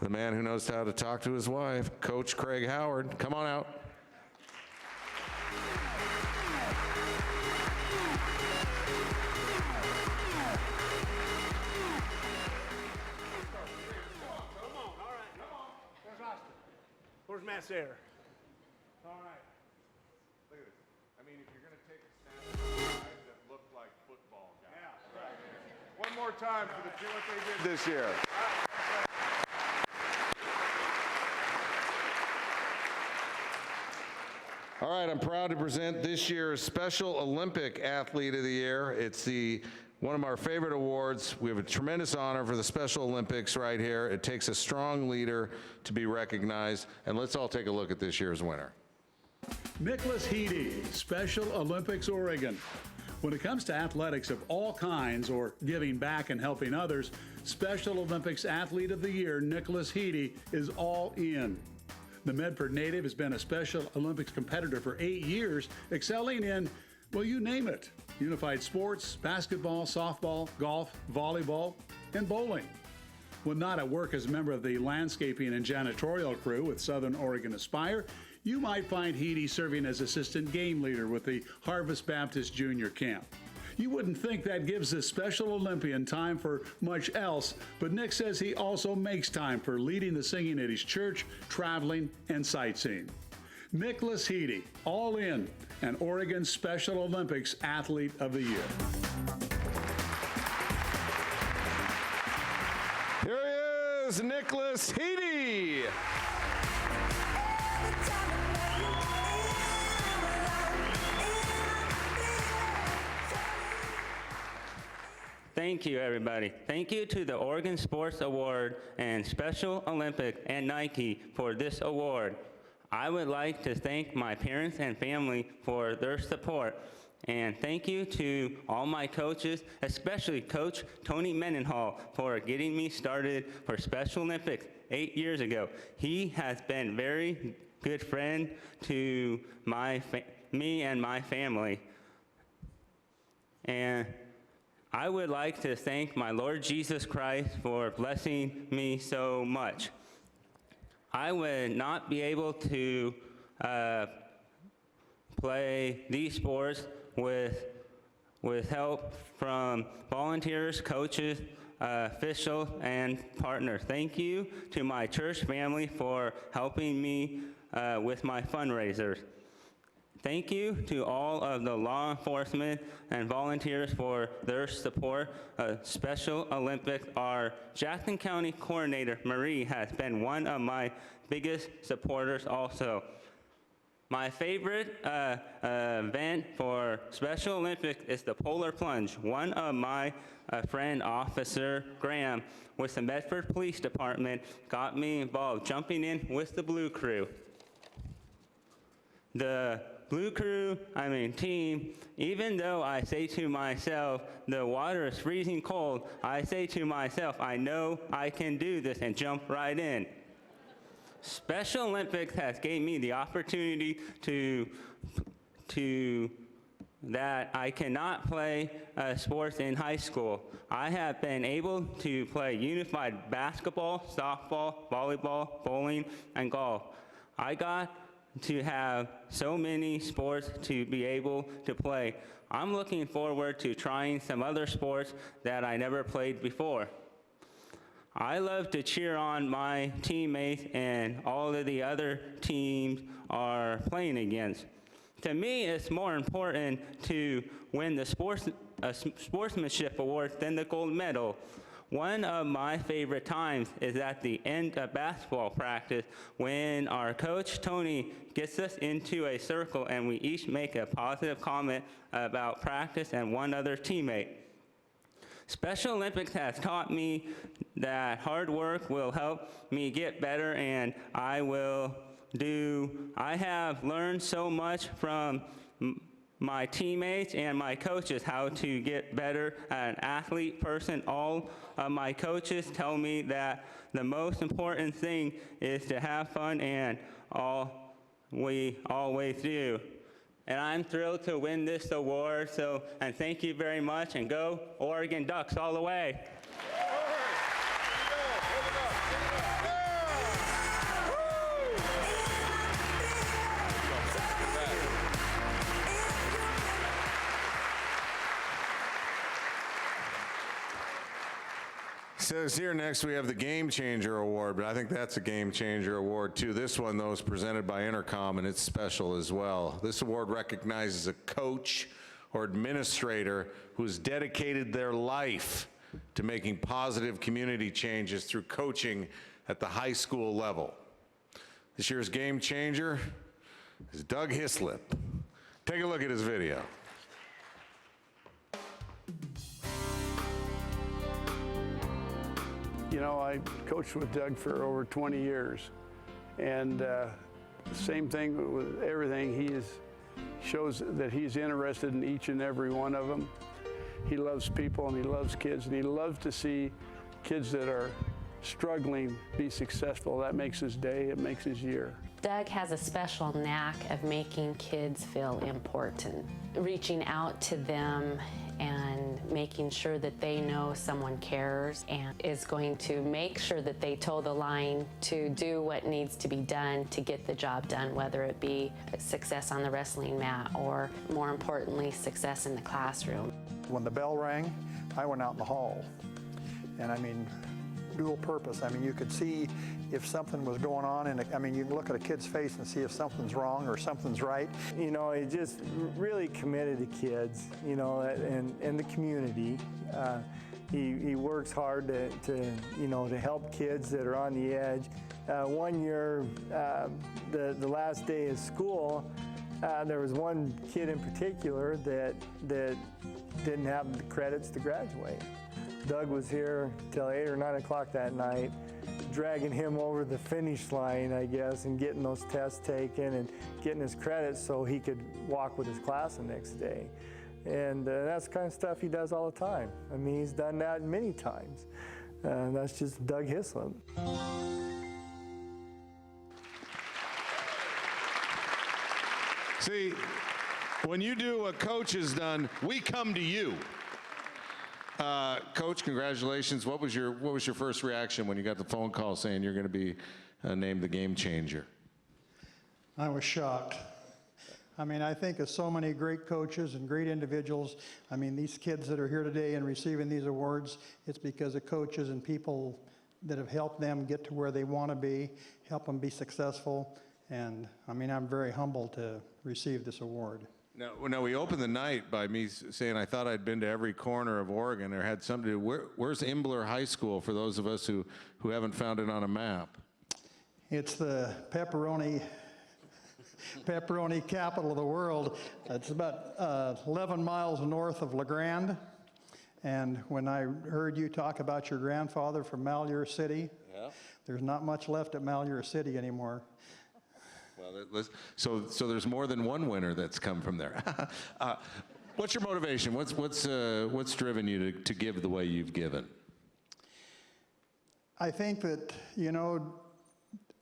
the man who knows how to talk to his wife, Coach Craig Howard. Come on out. Where's Matt Sayre? All right. Look at this. I mean, if you're going to take a stand for guys that look like football guys. Yeah, right. One more time for what they did this year. All right, I'm proud to present this year's Special Olympic Athlete of the Year. It's one of our favorite awards. We have a tremendous honor for the Special Olympics right here. It takes a strong leader to be recognized. And let's all take a look at this year's winner. Nicholas Heedy, Special Olympics Oregon. When it comes to athletics of all kinds or giving back and helping others, Special Olympics Athlete of the Year, Nicholas Heedy, is all in. The Medford native has been a Special Olympics competitor for 8 years, excelling in, well, you name it. Unified sports, basketball, softball, golf, volleyball, and bowling. When not at work as a member of the landscaping and janitorial crew with Southern Oregon Aspire, you might find Heedy serving as assistant game leader with the Harvest Baptist Junior Camp. You wouldn't think that gives this Special Olympian time for much else, but Nick says he also makes time for leading the singing at his church, traveling, and sightseeing. Nicholas Heedy, all in, an Oregon Special Olympics Athlete of the Year. Here he is Nicholas Heedy. Thank you, everybody. Thank you to the Oregon Sports Award and Special Olympics and Nike for this award. I would like to thank my parents and family for their support. And thank you to all my coaches, especially Coach Tony Mendenhall, for getting me started for Special Olympics 8 years ago. He has been a very good friend to me and my family. And I would like to thank my Lord Jesus Christ for blessing me so much. I would not be able to play these sports with help from volunteers, coaches, officials, and partners. Thank you to my church family for helping me with my fundraisers. Thank you to all of the law enforcement and volunteers for their support. Special Olympics, our Jackson County coordinator, Marie, has been one of my biggest supporters also. My favorite event for Special Olympics is the Polar Plunge. One of my friend, Officer Graham, with the Medford Police Department, got me involved, jumping in with the Blue Crew. The Blue Crew, team, even though I say to myself, the water is freezing cold, I say to myself, I know I can do this and jump right in. Special Olympics has gave me the opportunity that I cannot play sports in high school. I have been able to play unified basketball, softball, volleyball, bowling, and golf. I got to have so many sports to be able to play. I'm looking forward to trying some other sports that I never played before. I love to cheer on my teammates and all of the other teams are playing against. To me, it's more important to win the sportsmanship award than the gold medal. One of my favorite times is at the end of basketball practice when our coach, Tony, gets us into a circle and we each make a positive comment about practice and one other teammate. Special Olympics has taught me that hard work will help me get better, and I have learned so much from my teammates and my coaches how to get better as an athlete person. All of my coaches tell me that the most important thing is to have fun, and we always do. And I'm thrilled to win this award, and thank you very much, and go Oregon Ducks all the way. Says here next we have the Game Changer Award, but I think that's a Game Changer Award too. This one, though, is presented by Intercom, and it's special as well. This award recognizes a coach or administrator who has dedicated their life to making positive community changes through coaching at the high school level. This year's Game Changer is Doug Hislop. Take a look at his video. You know, I coached with Doug for over 20 years, and same thing with everything. He shows that he's interested in each and every one of them. He loves people and he loves kids, and he loves to see kids that are struggling be successful. That makes his day, it makes his year. Doug has a special knack of making kids feel important, reaching out to them and making sure that they know someone cares and is going to make sure that they toe the line to do what needs to be done to get the job done, whether it be success on the wrestling mat or, more importantly, success in the classroom. When the bell rang, I went out in the hall, and dual purpose. You could see if something was going on, and you can look at a kid's face and see if something's wrong or something's right. He just really committed to kids, and the community. he works hard to help kids that are on the edge. One year, the last day of school, there was one kid in particular that didn't have the credits to graduate. Doug was here till 8 or 9 o'clock that night, dragging him over the finish line, I guess, and getting those tests taken and getting his credits so he could walk with his class the next day. And that's the kind of stuff he does all the time. I mean, he's done that many times. That's just Doug Hislop. See, when you do what Coach has done, we come to you. Coach, congratulations. What was your first reaction when you got the phone call saying you're going to be named the game changer? I was shocked. I mean, I think of so many great coaches and great individuals. I mean, these kids that are here today and receiving these awards, it's because of coaches and people that have helped them get to where they want to be, help them be successful. And I mean, I'm very humbled to receive this award. Now, we opened the night by me saying I thought I'd been to every corner of Oregon or had something to do. Where's Imbler High School for those of us who haven't found it on a map? It's the pepperoni capital of the world. It's about 11 miles north of La Grande. And when I heard you talk about your grandfather from Malheur City, there's not much left at Malheur City anymore. Well, so there's more than one winner that's come from there. What's your motivation? What's driven you to give the way you've given? I think that,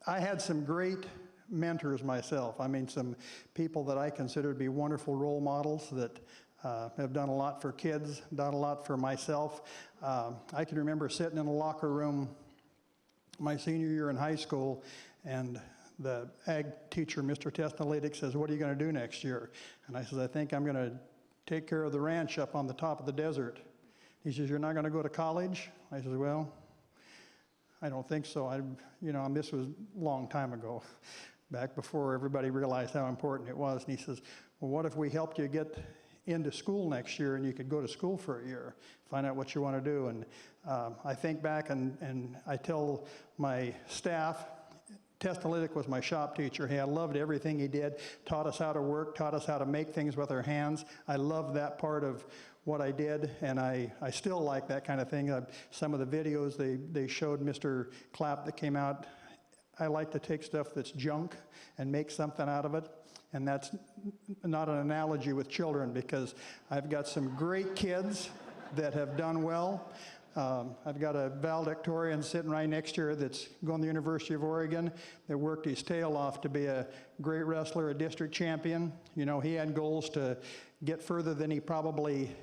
I had some great mentors myself. I mean, some people that I consider to be wonderful role models that have done a lot for kids, done a lot for myself. I can remember sitting in a locker room my senior year in high school, and the ag teacher, Mr. Tesnalytic, says, "What are you going to do next year?" And I said, "I think I'm going to take care of the ranch up on the top of the desert." He says, "You're not going to go to college?" I said, "Well, I don't think so. This was a long time ago, back before everybody realized how important it was." And he says, "Well, what if we helped you get into school next year and you could go to school for a year, find out what you want to do?" And I think back and I tell my staff, Tesnalytic was my shop teacher. I loved everything he did, taught us how to work, taught us how to make things with our hands. I loved that part of what I did, and I still like that kind of thing. Some of the videos they showed Mr. Clapp that came out, I like to take stuff that's junk and make something out of it. And that's not an analogy with children, because I've got some great kids that have done well. I've got a valedictorian sitting right next to her that's going to the University of Oregon that worked his tail off to be a great wrestler, a district champion. He had goals to get further than he probably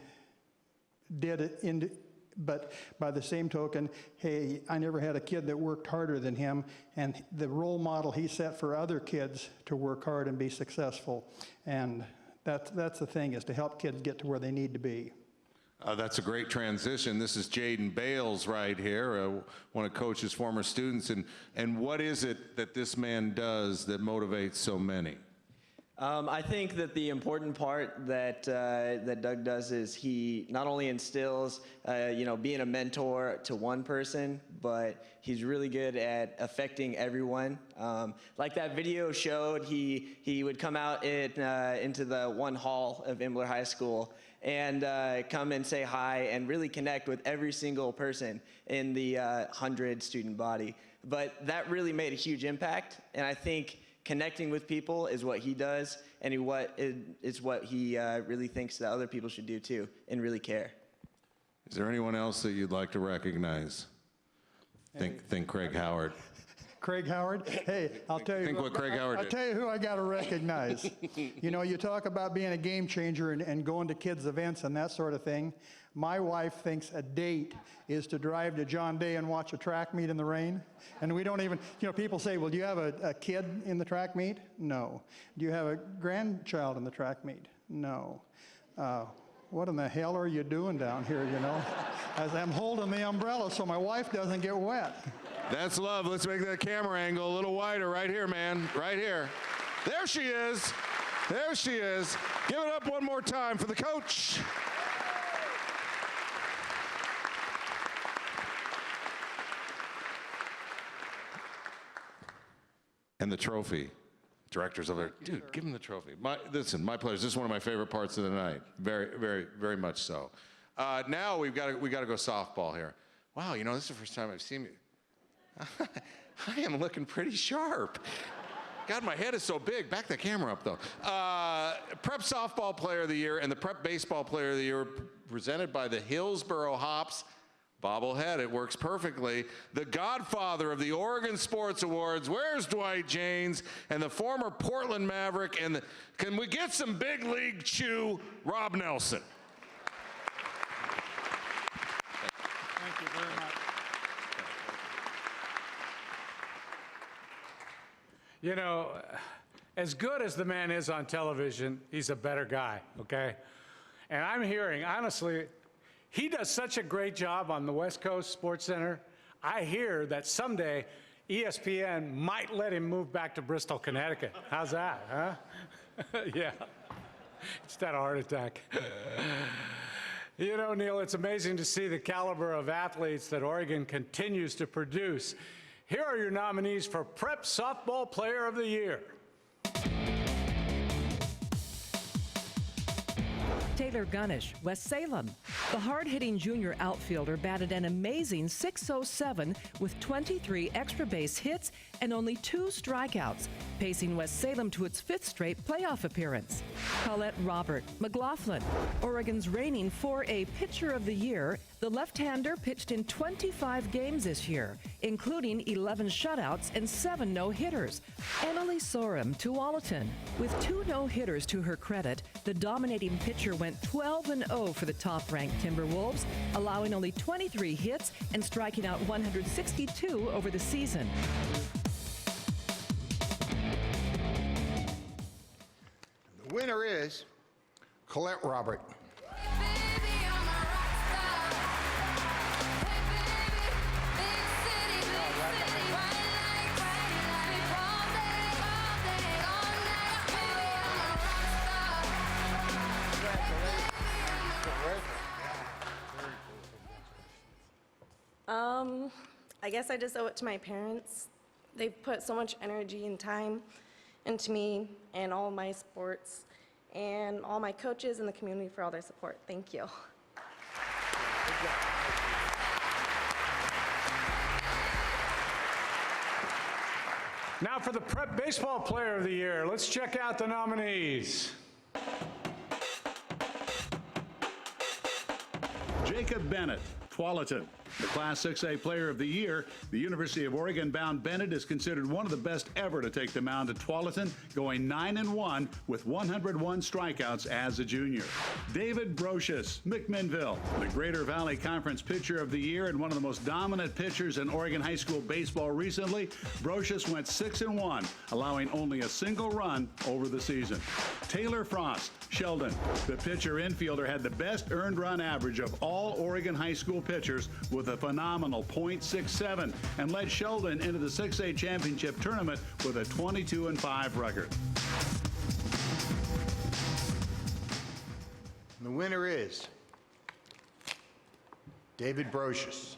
did, but by the same token, hey, I never had a kid that worked harder than him, and the role model he set for other kids to work hard and be successful. And that's the thing, is to help kids get to where they need to be. That's a great transition. This is Jaden Bales right here, one of Coach's former students. And what is it that this man does that motivates so many? I think that the important part that Doug does is he not only instills, being a mentor to one person, but he's really good at affecting everyone. Like that video showed, he would come out into the one hall of Imbler High School and come and say hi and really connect with every single person in the 100-student body. But that really made a huge impact, and I think connecting with people is what he does, and is what he really thinks that other people should do too, and really care. Is there anyone else that you'd like to recognize? Think Craig Howard. Craig Howard? Hey, I'll tell you. What Craig Howard did. I'll tell you who I got to recognize. You talk about being a game changer and going to kids' events and that sort of thing. My wife thinks a date is to drive to John Day and watch a track meet in the rain. And we don't even, people say, well, do you have a kid in the track meet? No. Do you have a grandchild in the track meet? No. What in the hell are you doing down here, As I'm holding the umbrella so my wife doesn't get wet. That's love. Let's make that camera angle a little wider right here, man. Right here. There she is. There she is. Give it up one more time for the coach. and the trophy. Directors over there, dude, give him the trophy. Listen, my pleasure. This is one of my favorite parts of the night. Very, very, very much so. Now we got to go softball here. Wow, you know, this is the first time I've seen you. I am looking pretty sharp. God, my head is so big. Back the camera up, though. Prep Softball Player of the Year and the Prep Baseball Player of the Year presented by the Hillsboro Hops bobblehead. It works perfectly. The godfather of the Oregon Sports Awards. Where's Dwight Jaynes? And the former Portland Maverick. And can we get some big league chew, Rob Nelson? Thank you very much. You know, as good as the man is on television, he's a better guy, okay? And I'm hearing, honestly, he does such a great job on the West Coast Sports Center. I hear that someday ESPN might let him move back to Bristol, Connecticut. How's that, huh? Yeah, it's that heart attack. You know, Neil, it's amazing to see the caliber of athletes that Oregon continues to produce. Here are your nominees for Prep Softball Player of the Year. Taylor Gunnish, West Salem. The hard-hitting junior outfielder batted an amazing .607 with 23 extra base hits and only 2 strikeouts, pacing West Salem to its 5th straight playoff appearance. Colette Robert, McLaughlin. Oregon's reigning 4A Pitcher of the Year, the left-hander pitched in 25 games this year, including 11 shutouts and 7 no-hitters. Emily Sorum, Tualatin. With 2 no-hitters to her credit, the dominating pitcher went 12-0 for the top-ranked Timberwolves, allowing only 23 hits and striking out 162 over the season. The winner is Colette Robert. I guess I just owe it to my parents. They've put so much energy and time into me and all my sports, and all my coaches and the community for all their support. Thank you. Now for the Prep Baseball Player of the Year. Let's check out the nominees. Jacob Bennett, Tualatin. The Class 6A Player of the Year, the University of Oregon-bound Bennett is considered one of the best ever to take the mound at Tualatin, going 9-1 with 101 strikeouts as a junior. David Brocious, McMinnville, the Greater Valley Conference Pitcher of the Year and one of the most dominant pitchers in Oregon high school baseball recently, Brocious went 6-1, allowing only a single run over the season. Taylor Frost, Sheldon, the pitcher infielder, had the best earned run average of all Oregon high school pitchers with a phenomenal .67 and led Sheldon into the 6A championship tournament with a 22-5 record. The winner is David Brocious.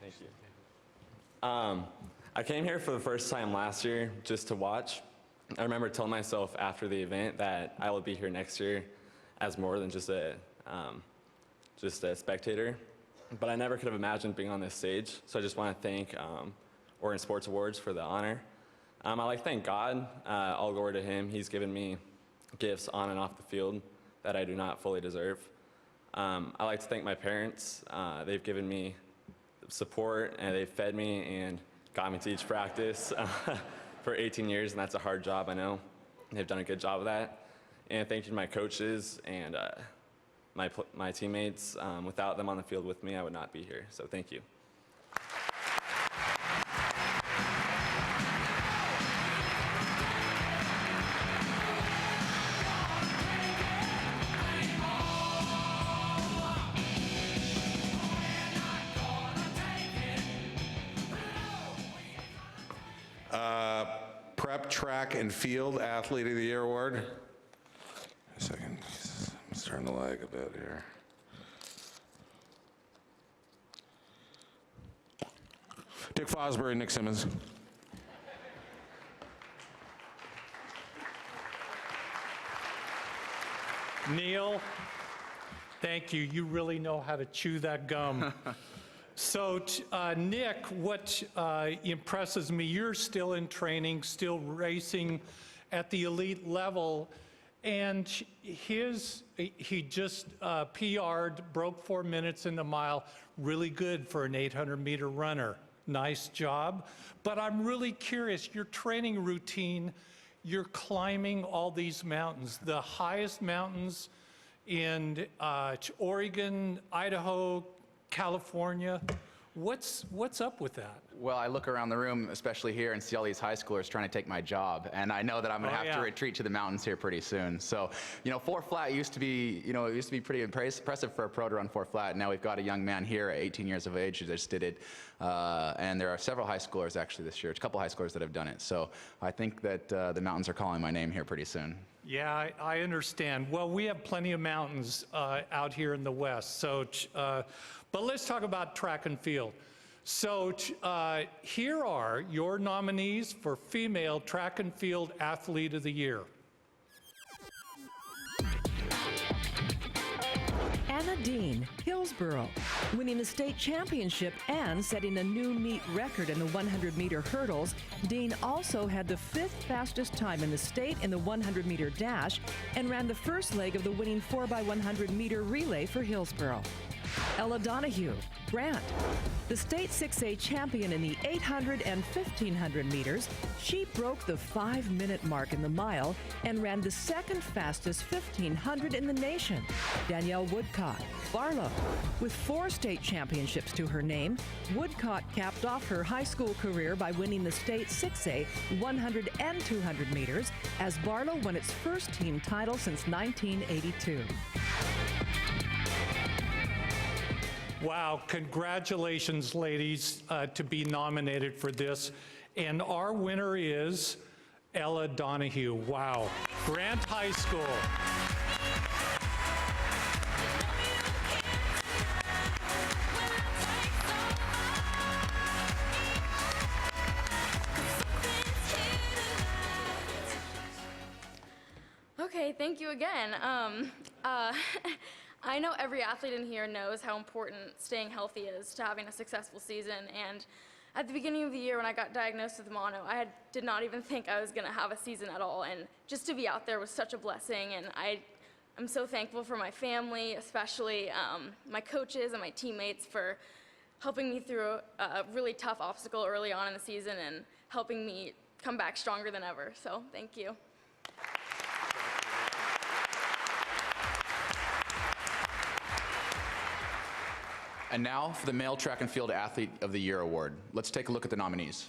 Thank you. I came here for the first time last year just to watch. I remember telling myself after the event that I will be here next year as more than just a spectator. But I never could have imagined being on this stage. So I just want to thank Oregon Sports Awards for the honor. I like to thank God. All glory to Him. He's given me gifts on and off the field that I do not fully deserve. I like to thank my parents. They've given me support and they've fed me and got me to each practice for 18 years, and that's a hard job, I know. They've done a good job of that. And thank you to my coaches and my teammates. Without them on the field with me, I would not be here, so thank you. Track and Field Athlete of the Year Award. A second, I'm starting to lag a bit here. Dick Fosbury, Nick Simmons. Neil, thank you. You really know how to chew that gum. So, Nick, what impresses me, you're still in training, still racing at the elite level, and he just PR'd, broke 4 minutes in the mile, really good for an 800-meter runner. Nice job. But I'm really curious, your training routine, you're climbing all these mountains, the highest mountains in Oregon, Idaho, California. What's up with that? Well, I look around the room, especially here, and see all these high schoolers trying to take my job, and I know that I'm going to have to retreat to the mountains here pretty soon. So, you know, 4 flat used to be, it used to be pretty impressive for a pro to run 4 flat. Now we've got a young man here at 18 years of age who just did it, and there are several high schoolers actually this year, a couple high schoolers that have done it. So I think that the mountains are calling my name here pretty soon. Yeah, I understand. Well, we have plenty of mountains out here in the West. So, but let's talk about track and field. So here are your nominees for Female Track and Field Athlete of the Year. Anna Dean, Hillsboro, winning the state championship and setting a new meet record in the 100-meter hurdles. Dean also had the 5th fastest time in the state in the 100-meter dash and ran the first leg of the winning 4x100-meter relay for Hillsboro. Ella Donahue, Grant, the state 6A champion in the 800 and 1500 meters. She broke the 5-minute mark in the mile and ran the 2nd fastest 1500 in the nation. Danielle Woodcott, Barlow, with 4 state championships to her name. Woodcott capped off her high school career by winning the state 6A 100 and 200 meters as Barlow won its first team title since 1982. Wow, congratulations, ladies, to be nominated for this. And our winner is Ella Donahue. Wow, Grant High School. Okay, thank you again. I know every athlete in here knows how important staying healthy is to having a successful season, and at the beginning of the year when I got diagnosed with mono, I did not even think I was going to have a season at all, and just to be out there was such a blessing, and I'm so thankful for my family, especially my coaches and my teammates for helping me through a really tough obstacle early on in the season and helping me come back stronger than ever, so thank you. And now for the Male Track and Field Athlete of the Year Award. Let's take a look at the nominees.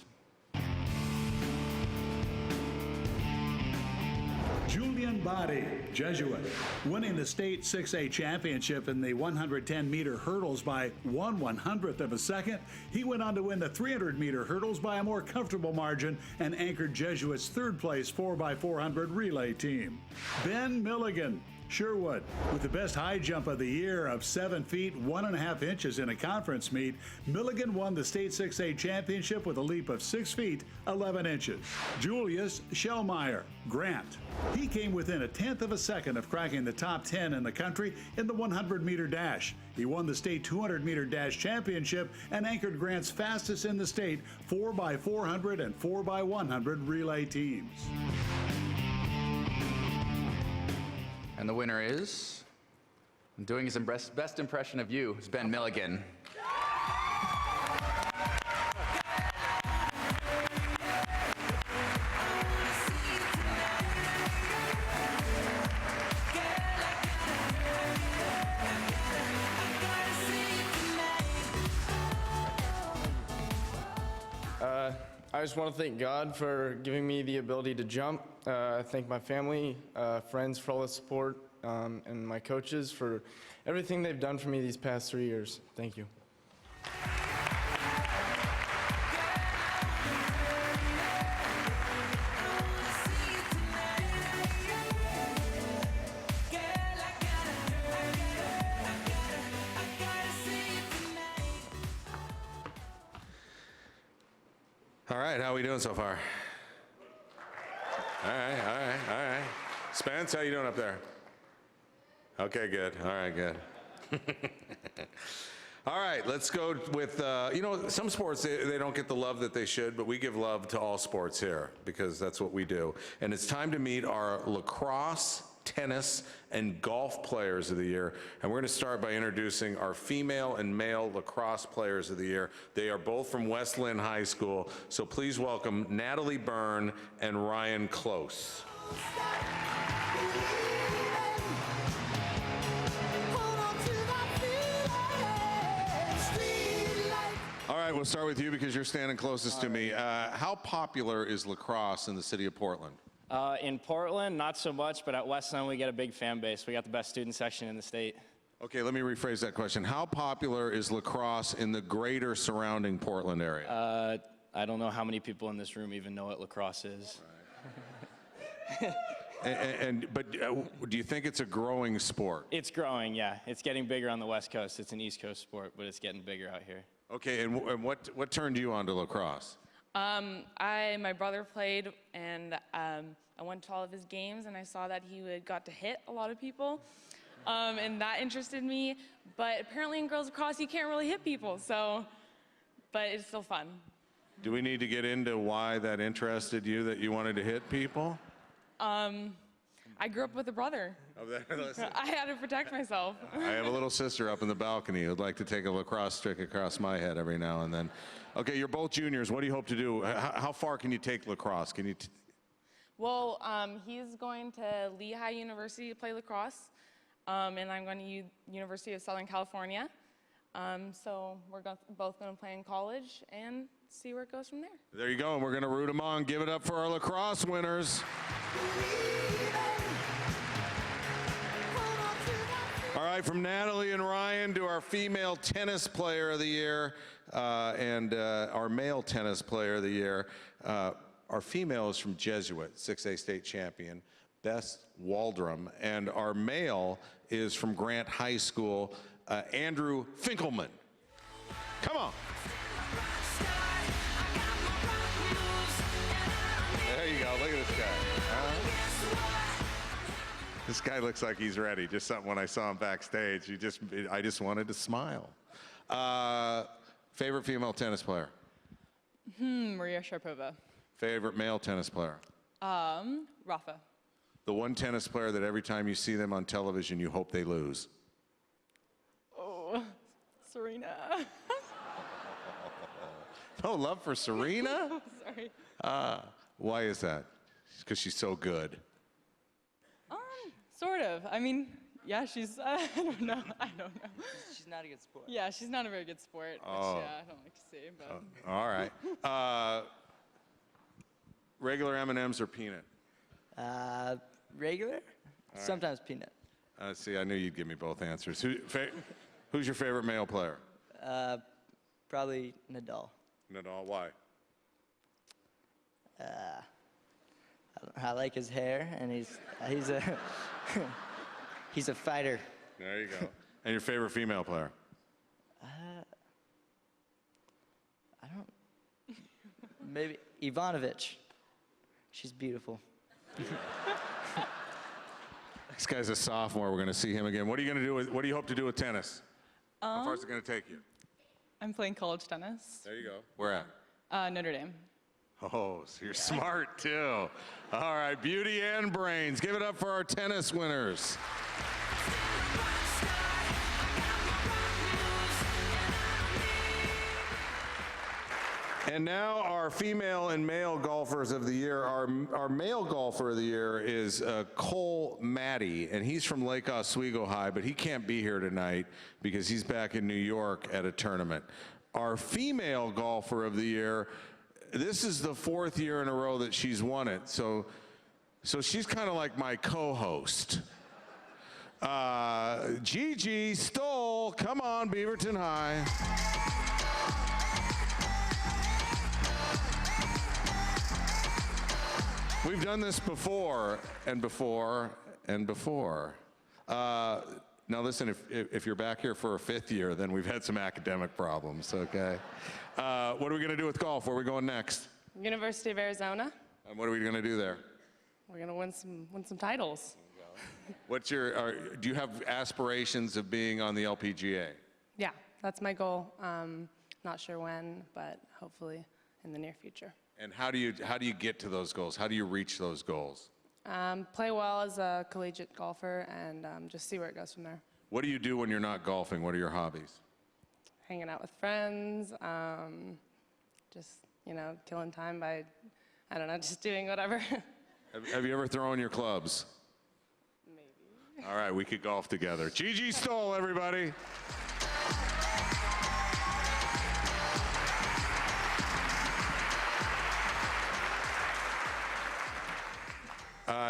Julian Body, Jesuit, winning the state 6A championship in the 110-meter hurdles by 1/100th of a second. He went on to win the 300-meter hurdles by a more comfortable margin and anchored Jesuit's 3rd place 4x400 relay team. Ben Milligan, Sherwood, with the best high jump of the year of 7 feet 1.5 inches in a conference meet. Milligan won the state 6A championship with a leap of 6 feet 11 inches. Julius Schellmeyer, Grant. He came within 1/10 of a second of cracking the top 10 in the country in the 100-meter dash. He won the state 200-meter dash championship and anchored Grant's fastest in the state 4x400 and 4x100 relay teams. And the winner is, doing his best impression of you, is Ben Milligan. I just want to thank God for giving me the ability to jump. I thank my family, friends for all the support, and my coaches for everything they've done for me these past 3 years. Thank you. All right, how are we doing so far? All right. Spence, how you doing up there? Okay, good. All right, good. All right, let's go with, some sports, they don't get the love that they should, but we give love to all sports here because that's what we do. And it's time to meet our lacrosse, tennis, and golf players of the year. And we're going to start by introducing our female and male lacrosse players of the year. They are both from West Lynn High School. So please welcome Natalie Byrne and Ryan Close. All right, we'll start with you because you're standing closest to me. How popular is lacrosse in the city of Portland? In Portland, not so much, but at Westland, we get a big fan base. We got the best student section in the state. Okay, let me rephrase that question. How popular is lacrosse in the greater surrounding Portland area? I don't know how many people in this room even know what lacrosse is. But do you think it's a growing sport? It's growing, yeah. It's getting bigger on the West Coast. It's an East Coast sport, but it's getting bigger out here. Okay, and what turned you on to lacrosse? My brother played, and I went to all of his games, and I saw that he got to hit a lot of people, and that interested me. But apparently in girls lacrosse, you can't really hit people, but it's still fun. Do we need to get into why that interested you, that you wanted to hit people? I grew up with a brother. I had to protect myself. I have a little sister up in the balcony who'd like to take a lacrosse stick across my head every now and then. Okay, you're both juniors. What do you hope to do? How far can you take lacrosse? Can you? Well, he's going to Lehigh University to play lacrosse, and I'm going to University of Southern California. So we're both going to play in college and see where it goes from there. There you go, and we're going to root them on. Give it up for our lacrosse winners. All right, from Natalie and Ryan to our female tennis player of the year and our male tennis player of the year. Our female is from Jesuit, 6A state champion, Bess Waldrum, and our male is from Grant High School, Andrew Finkelman. Come on. There you go, look at this guy. This guy looks like he's ready. Just something when I saw him backstage, I just wanted to smile. Favorite female tennis player? Maria Sharapova. Favorite male tennis player? Rafa. The one tennis player that every time you see them on television, you hope they lose. Oh, Serena. No love for Serena? Sorry. Why is that? Because she's so good. Sort of. I mean, yeah, she's, I don't know. She's not a good sport. Yeah, she's not a very good sport, which, yeah, I don't like to say, but. All right. Regular M&Ms or peanut? Regular? Sometimes peanut. See, I knew you'd give me both answers. Who's your favorite male player? Probably Nadal. Nadal, why? I like his hair, and he's a he's a fighter. There you go. And your favorite female player? I don't. Maybe Ivanovic. She's beautiful. This guy's a sophomore. We're going to see him again. What are you going to do? What do you hope to do with tennis? How far is it going to take you? I'm playing college tennis. There you go. Where at? Notre Dame. Oh, so you're smart too. All right, beauty and brains. Give it up for our tennis winners. And now our female and male golfers of the year. Our male golfer of the year is Cole Matty, and he's from Lake Oswego High, but he can't be here tonight because he's back in New York at a tournament. Our female golfer of the year, this is the 4th year in a row that she's won it, so she's kind of like my co-host. Gigi Stoll, come on, Beaverton High. We've done this before and before and before. Now listen, if you're back here for a 5th year, then we've had some academic problems, okay? What are we gonna do with golf? Where are we going next? University of Arizona. And what are we going to do there? We're gonna win some titles. Do you have aspirations of being on the LPGA? Yeah, that's my goal. Not sure when, but hopefully in the near future. And how do you get to those goals? How do you reach those goals? Play well as a collegiate golfer and just see where it goes from there. What do you do when you're not golfing? What are your hobbies? Hanging out with friends, just, killing time by, I don't know, just doing whatever. Have you ever thrown your clubs? Maybe. All right, we could golf together. Gigi Stoll, everybody.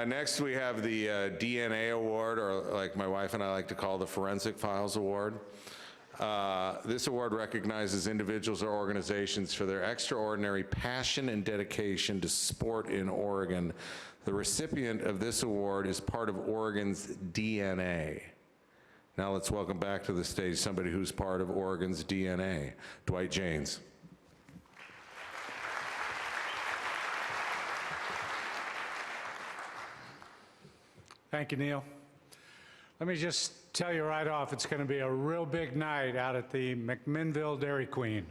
Next, we have the DNA Award, or like my wife and I like to call the Forensic Files Award. This award recognizes individuals or organizations for their extraordinary passion and dedication to sport in Oregon. The recipient of this award is part of Oregon's DNA. Now let's welcome back to the stage somebody who's part of Oregon's DNA, Dwight Jaynes. Thank you, Neil. Let me just tell you right off, it's going to be a real big night out at the McMinnville Dairy Queen.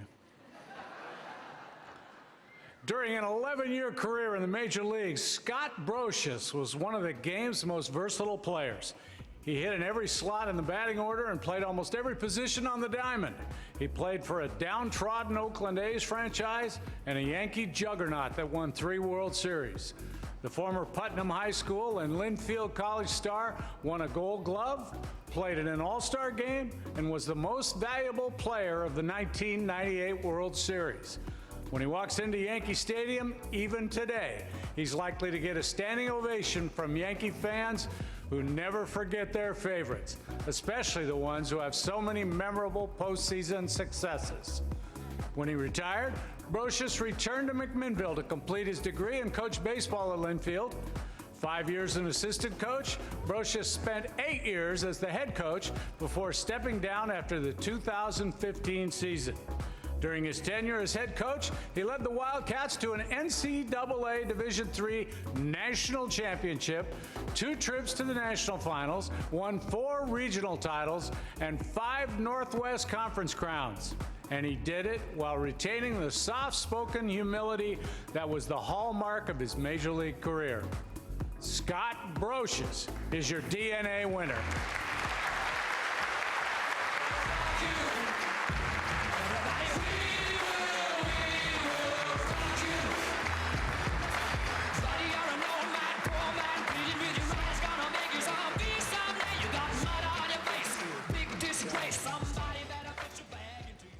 During an 11-year career in the major leagues, Scott Brocious was one of the game's most versatile players. He hit in every slot in the batting order and played almost every position on the diamond. He played for a downtrodden Oakland A's franchise and a Yankee juggernaut that won 3 World Series. The former Putnam High School and Linfield College star won a Gold Glove, played in an All-Star game, and was the most valuable player of the 1998 World Series. When he walks into Yankee Stadium, even today, he's likely to get a standing ovation from Yankee fans who never forget their favorites, especially the ones who have so many memorable postseason successes. When he retired, Brocious returned to McMinnville to complete his degree and coach baseball at Linfield. 5 years as an assistant coach, Brocious spent 8 years as the head coach before stepping down after the 2015 season. During his tenure as head coach, he led the Wildcats to an NCAA Division III national championship, 2 trips to the national finals, won 4 regional titles, and 5 Northwest Conference crowns. And he did it while retaining the soft-spoken humility that was the hallmark of his major league career. Scott Brocious is your DNA winner.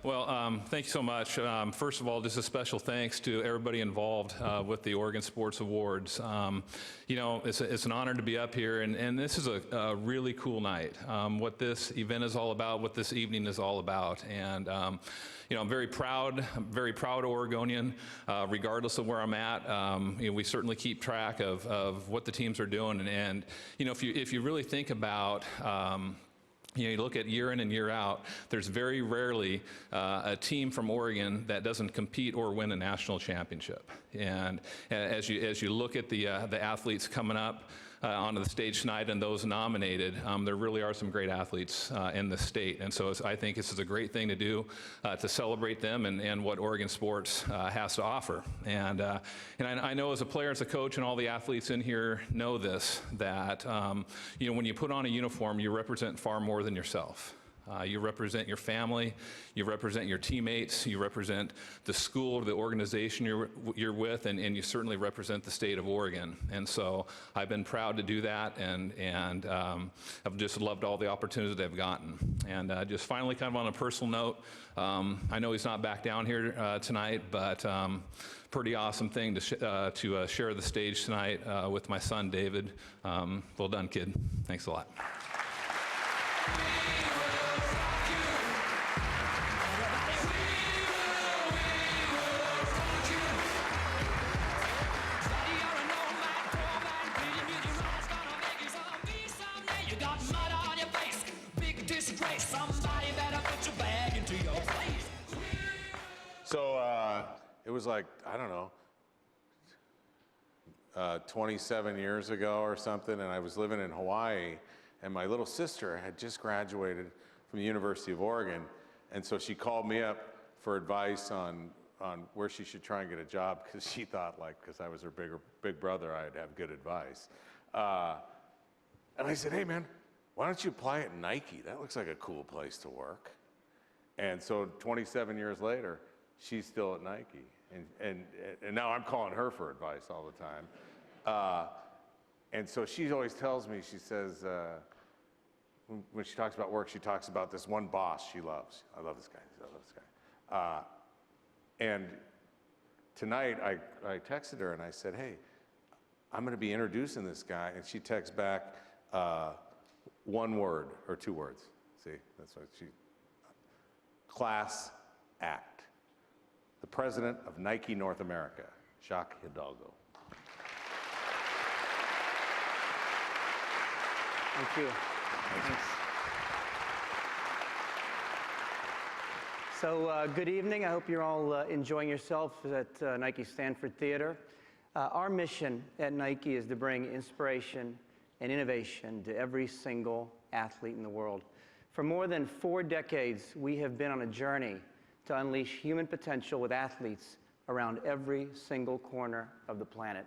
Well, thank you so much. First of all, just a special thanks to everybody involved with the Oregon Sports Awards. It's an honor to be up here, and this is a really cool night. What this event is all about, what this evening is all about, and I'm very proud Oregonian, regardless of where I'm at. We certainly keep track of what the teams are doing, and if you really think about. You look at year in and year out, there's very rarely a team from Oregon that doesn't compete or win a national championship. And as you look at the athletes coming up onto the stage tonight and those nominated, there really are some great athletes in the state. And so I think this is a great thing to do to celebrate them and what Oregon sports has to offer. And I know as a player, as a coach, and all the athletes in here know this, that when you put on a uniform, you represent far more than yourself. You represent your family, you represent your teammates, you represent the school or the organization you're with, and you certainly represent the state of Oregon. And so I've been proud to do that, and I've just loved all the opportunities that I've gotten. And just finally, kind of on a personal note, I know he's not back down here tonight, but pretty awesome thing to share the stage tonight with my son, David. Well done, kid. Thanks a lot. So it was like, I don't know, 27 years ago or something, and I was living in Hawaii, and my little sister had just graduated from the University of Oregon, and so she called me up for advice on where she should try and get a job, because she thought, like, because I was her big brother, I'd have good advice. And I said, hey man, why don't you apply at Nike? That looks like a cool place to work. And so 27 years later, she's still at Nike. And now I'm calling her for advice all the time. And so she always tells me, she says, when she talks about work, she talks about this one boss she loves. I love this guy, I love this guy. And tonight I texted her and I said, hey, I'm gonna be introducing this guy. And she texts back one word or two words. See, that's what class act. The president of Nike North America, Jacques Hidalgo. Thank you. Thanks. So good evening. I hope you're all enjoying yourselves at Nike Stanford Theater. Our mission at Nike is to bring inspiration and innovation to every single athlete in the world. For more than 4 decades, we have been on a journey to unleash human potential with athletes around every single corner of the planet.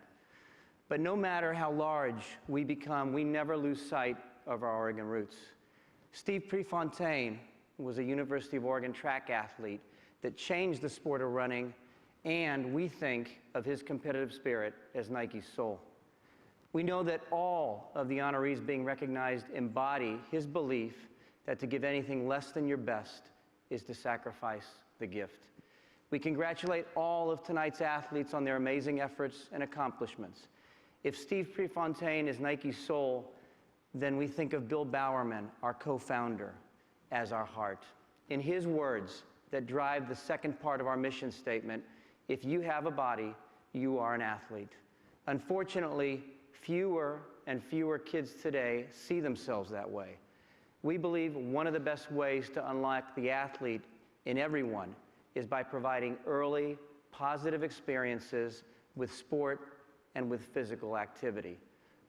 But no matter how large we become, we never lose sight of our Oregon roots. Steve Prefontaine was a University of Oregon track athlete that changed the sport of running, and we think of his competitive spirit as Nike's soul. We know that all of the honorees being recognized embody his belief that to give anything less than your best is to sacrifice the gift. We congratulate all of tonight's athletes on their amazing efforts and accomplishments. If Steve Prefontaine is Nike's soul, then we think of Bill Bowerman, our co-founder, as our heart. In his words that drive the second part of our mission statement, if you have a body, you are an athlete. Unfortunately, fewer and fewer kids today see themselves that way. We believe one of the best ways to unlock the athlete in everyone is by providing early, positive experiences with sport and with physical activity.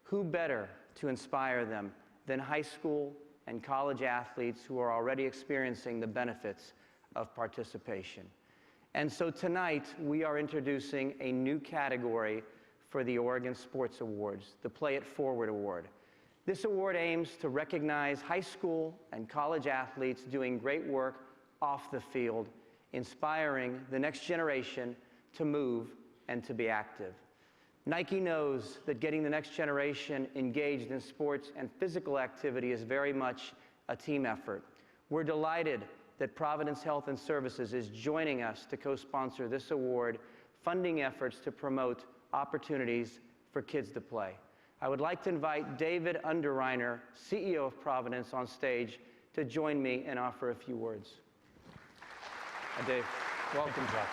Who better to inspire them than high school and college athletes who are already experiencing the benefits of participation? And so tonight, we are introducing a new category for the Oregon Sports Awards, the Play It Forward Award. This award aims to recognize high school and college athletes doing great work off the field, inspiring the next generation to move and to be active. Nike knows that getting the next generation engaged in sports and physical activity is very much a team effort. We're delighted that Providence Health and Services is joining us to co-sponsor this award, funding efforts to promote opportunities for kids to play. I would like to invite David Underreiner, CEO of Providence, on stage to join me and offer a few words. Dave, welcome. Jack.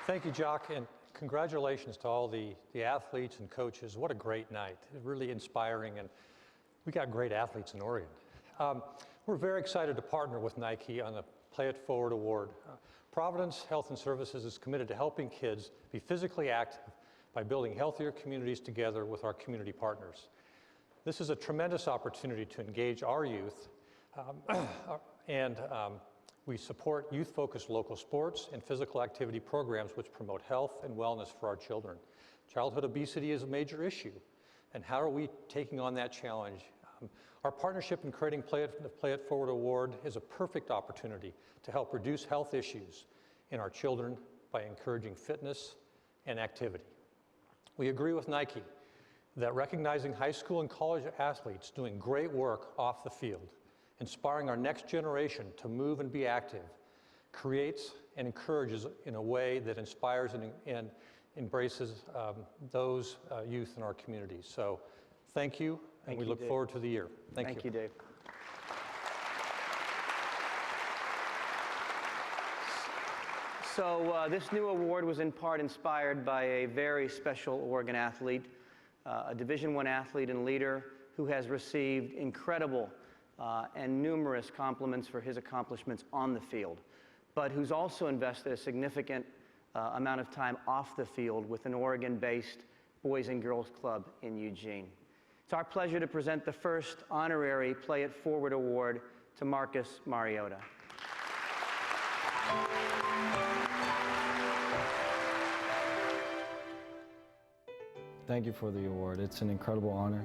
Thank you, Jock, and congratulations to all the athletes and coaches. What a great night. Really inspiring, and we got great athletes in Oregon. We're very excited to partner with Nike on the Play It Forward Award. Providence Health and Services is committed to helping kids be physically active by building healthier communities together with our community partners. This is a tremendous opportunity to engage our youth, and we support youth-focused local sports and physical activity programs which promote health and wellness for our children. Childhood obesity is a major issue, and how are we taking on that challenge? Our partnership in creating the Play It Forward Award is a perfect opportunity to help reduce health issues in our children by encouraging fitness and activity. We agree with Nike that recognizing high school and college athletes doing great work off the field, inspiring our next generation to move and be active, creates and encourages in a way that inspires and embraces those youth in our communities. So thank you, and we look forward to the year. Thank you, Dave. So this new award was in part inspired by a very special Oregon athlete, a Division I athlete and leader who has received incredible and numerous compliments for his accomplishments on the field, but who's also invested a significant amount of time off the field with an Oregon-based Boys and Girls Club in Eugene. It's our pleasure to present the first honorary Play It Forward Award to Marcus Mariota. Thank you for the award. It's an incredible honor.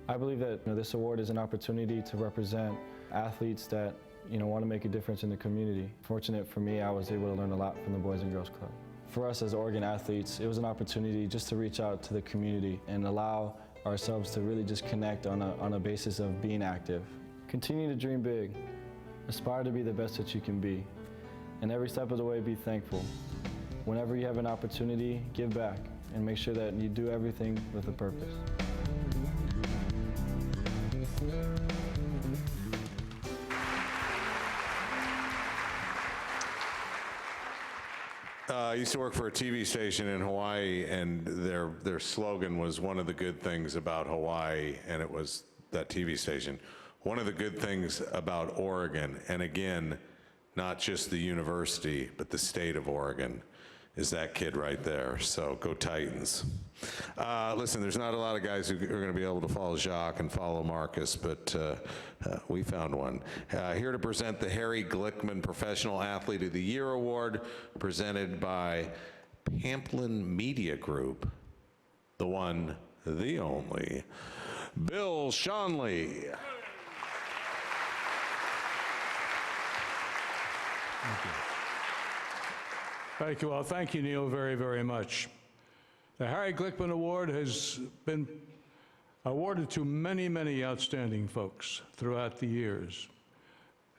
I believe that this award is an opportunity to represent athletes that want to make a difference in the community. Fortunate for me, I was able to learn a lot from the Boys and Girls Club. For us as Oregon athletes, it was an opportunity just to reach out to the community and allow ourselves to really just connect on a basis of being active. Continue to dream big. Aspire to be the best that you can be. And every step of the way, be thankful. Whenever you have an opportunity, give back and make sure that you do everything with a purpose. I used to work for a TV station in Hawaii, and their slogan was one of the good things about Hawaii, and it was that TV station. One of the good things about Oregon, and again, not just the university, but the state of Oregon, is that kid right there. So go Titans. Listen, there's not a lot of guys who are going to be able to follow Jacques and follow Marcus, but we found one. Here to present the Harry Glickman Professional Athlete of the Year Award, presented by Pamplin Media Group, the one, the only, Bill Schonely. Thank you. Well, thank you, Neil, very, very much. The Harry Glickman Award has been awarded to many, many outstanding folks throughout the years.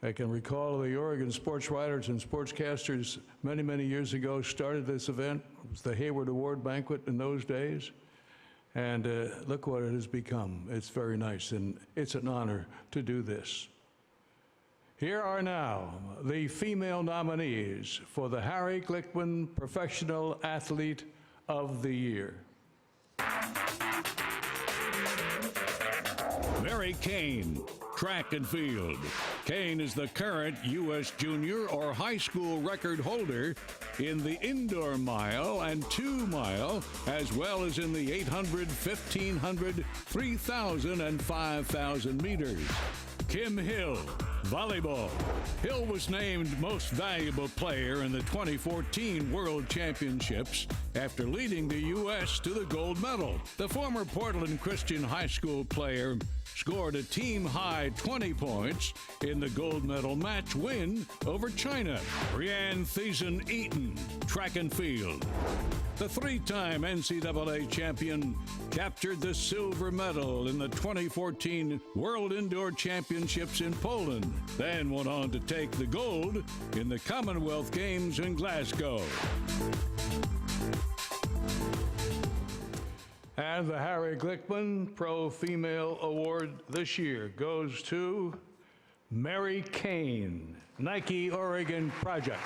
I can recall the Oregon sports writers and sportscasters many, many years ago started this event. It was the Hayward Award Banquet in those days. And look what it has become. It's very nice, and it's an honor to do this. Here are now the female nominees for the Harry Glickman Professional Athlete of the Year. Mary Kane, track and field. Kane is the current U.S. junior or high school record holder in the indoor mile and 2 mile, as well as in the 800, 1500, 3000, and 5000 meters. Kim Hill, volleyball. Hill was named Most Valuable Player in the 2014 World Championships after leading the U.S. to the gold medal. The former Portland Christian High School player scored a team-high 20 points in the gold medal match win over China. Brianne Thiessen-Eaton, track and field. The 3-time NCAA champion captured the silver medal in the 2014 World Indoor Championships in Poland, then went on to take the gold in the Commonwealth Games in Glasgow. And the Harry Glickman Pro Female Award this year goes to Mary Kane, Nike Oregon Project.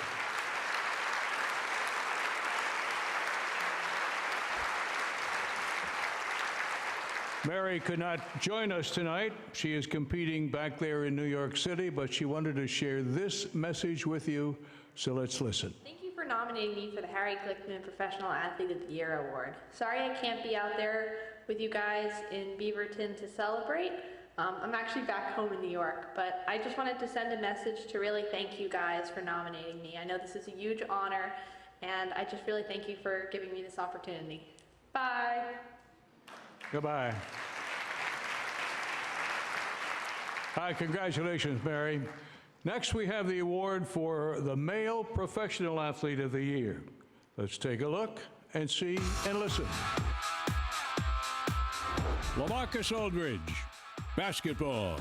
Mary could not join us tonight. She is competing back there in New York City, but she wanted to share this message with you, so let's listen. Thank you for nominating me for the Harry Glickman Professional Athlete of the Year Award. Sorry I can't be out there with you guys in Beaverton to celebrate. I'm actually back home in New York, but I just wanted to send a message to really thank you guys for nominating me. I know this is a huge honor, and I just really thank you for giving me this opportunity. Bye. Goodbye. Hi, congratulations, Mary. Next, we have the award for the Male Professional Athlete of the Year. Let's take a look and see and listen. LaMarcus Aldridge, basketball.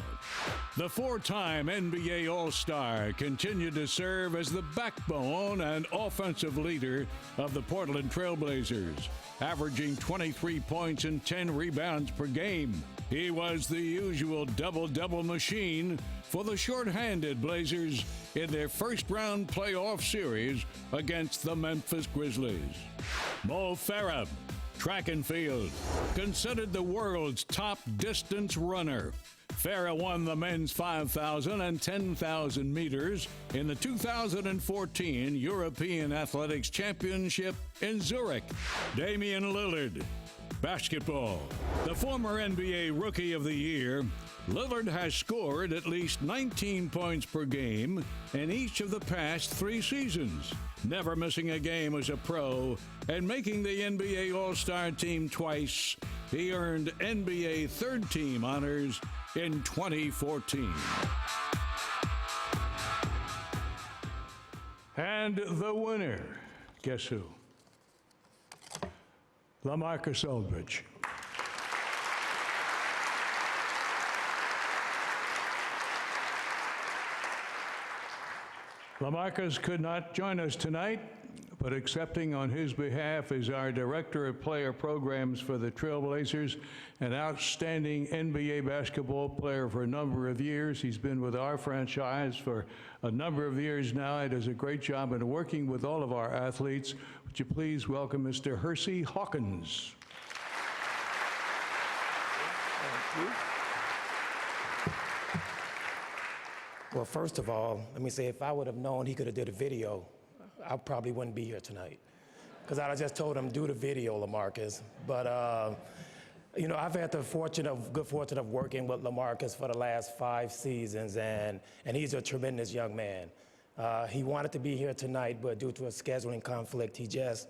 The 4-time NBA All-Star continued to serve as the backbone and offensive leader of the Portland Trail Blazers, averaging 23 points and 10 rebounds per game. He was the usual double-double machine for the shorthanded Blazers in their first-round playoff series against the Memphis Grizzlies. Mo Farah, Track and field. Considered the world's top distance runner, Farah won the men's 5,000 and 10,000 meters in the 2014 European Athletics Championship in Zurich. Damian Lillard. Basketball. The former NBA Rookie of the Year, Lillard has scored at least 19 points per game in each of the past 3 seasons, never missing a game as a pro and making the NBA All-Star team twice. He earned NBA third team honors in 2014. And the winner, guess who? LaMarcus Aldridge. LaMarcus could not join us tonight, but accepting on his behalf is our Director of Player Programs for the Trailblazers, an outstanding NBA basketball player for a number of years. He's been with our franchise for a number of years now. He does a great job in working with all of our athletes. Would you please welcome Mr. Hersey Hawkins. Thank you. Well, first of all, let me say, if I would have known he could have did a video, I probably wouldn't be here tonight. Because I just told him, do the video, LaMarcus. But, you know, I've had the good fortune of working with LaMarcus for the last 5 seasons, and he's a tremendous young man. He wanted to be here tonight, but due to a scheduling conflict, he just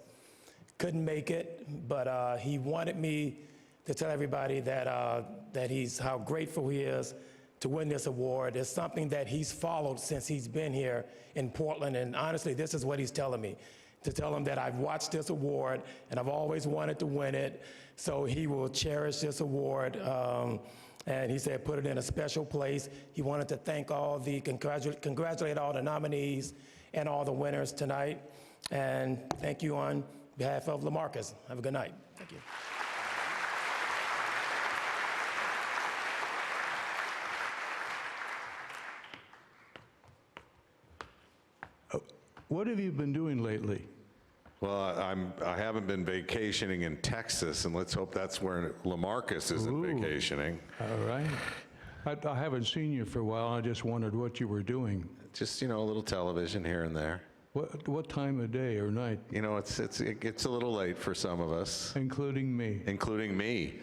couldn't make it. But he wanted me to tell everybody that how grateful he is to win this award. It's something that he's followed since he's been here in Portland, and honestly, this is what he's telling me, to tell him that I've watched this award and I've always wanted to win it, so he will cherish this award. And he said put it in a special place. He wanted to thank congratulate all the nominees and all the winners tonight, and thank you on behalf of LaMarcus. Have a good night. Thank you. What have you been doing lately? Well, I haven't been vacationing in Texas, and let's hope that's where LaMarcus isn't vacationing. All right. I haven't seen you for a while. I just wondered what you were doing. Just, you know, a little television here and there. What time of day or night? You know, it gets a little late for some of us. Including me. Including me.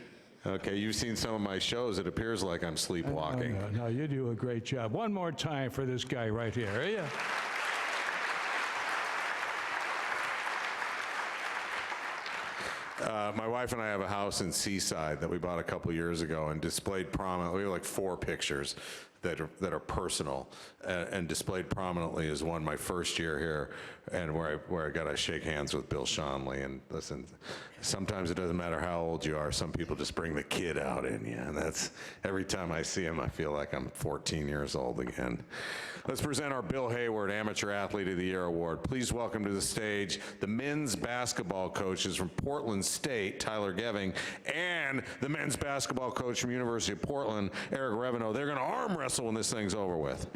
Okay, you've seen some of my shows. It appears like I'm sleepwalking. No, you do a great job. One more time for this guy right here. Yeah. My wife and I have a house in Seaside that we bought a couple years ago and displayed prominently. We have like 4 pictures that are personal, and displayed prominently is one my first year here, and where I got to shake hands with Bill Schonely. And listen, sometimes it doesn't matter how old you are. Some people just bring the kid out in you, and that's every time I see him, I feel like I'm 14 years old again. Let's present our Bill Hayward Amateur Athlete of the Year Award. Please welcome to the stage the men's basketball coaches from Portland State, Tyler Geving, and the men's basketball coach from University of Portland, Eric Reveneau. They're going to arm wrestle when this thing's over with.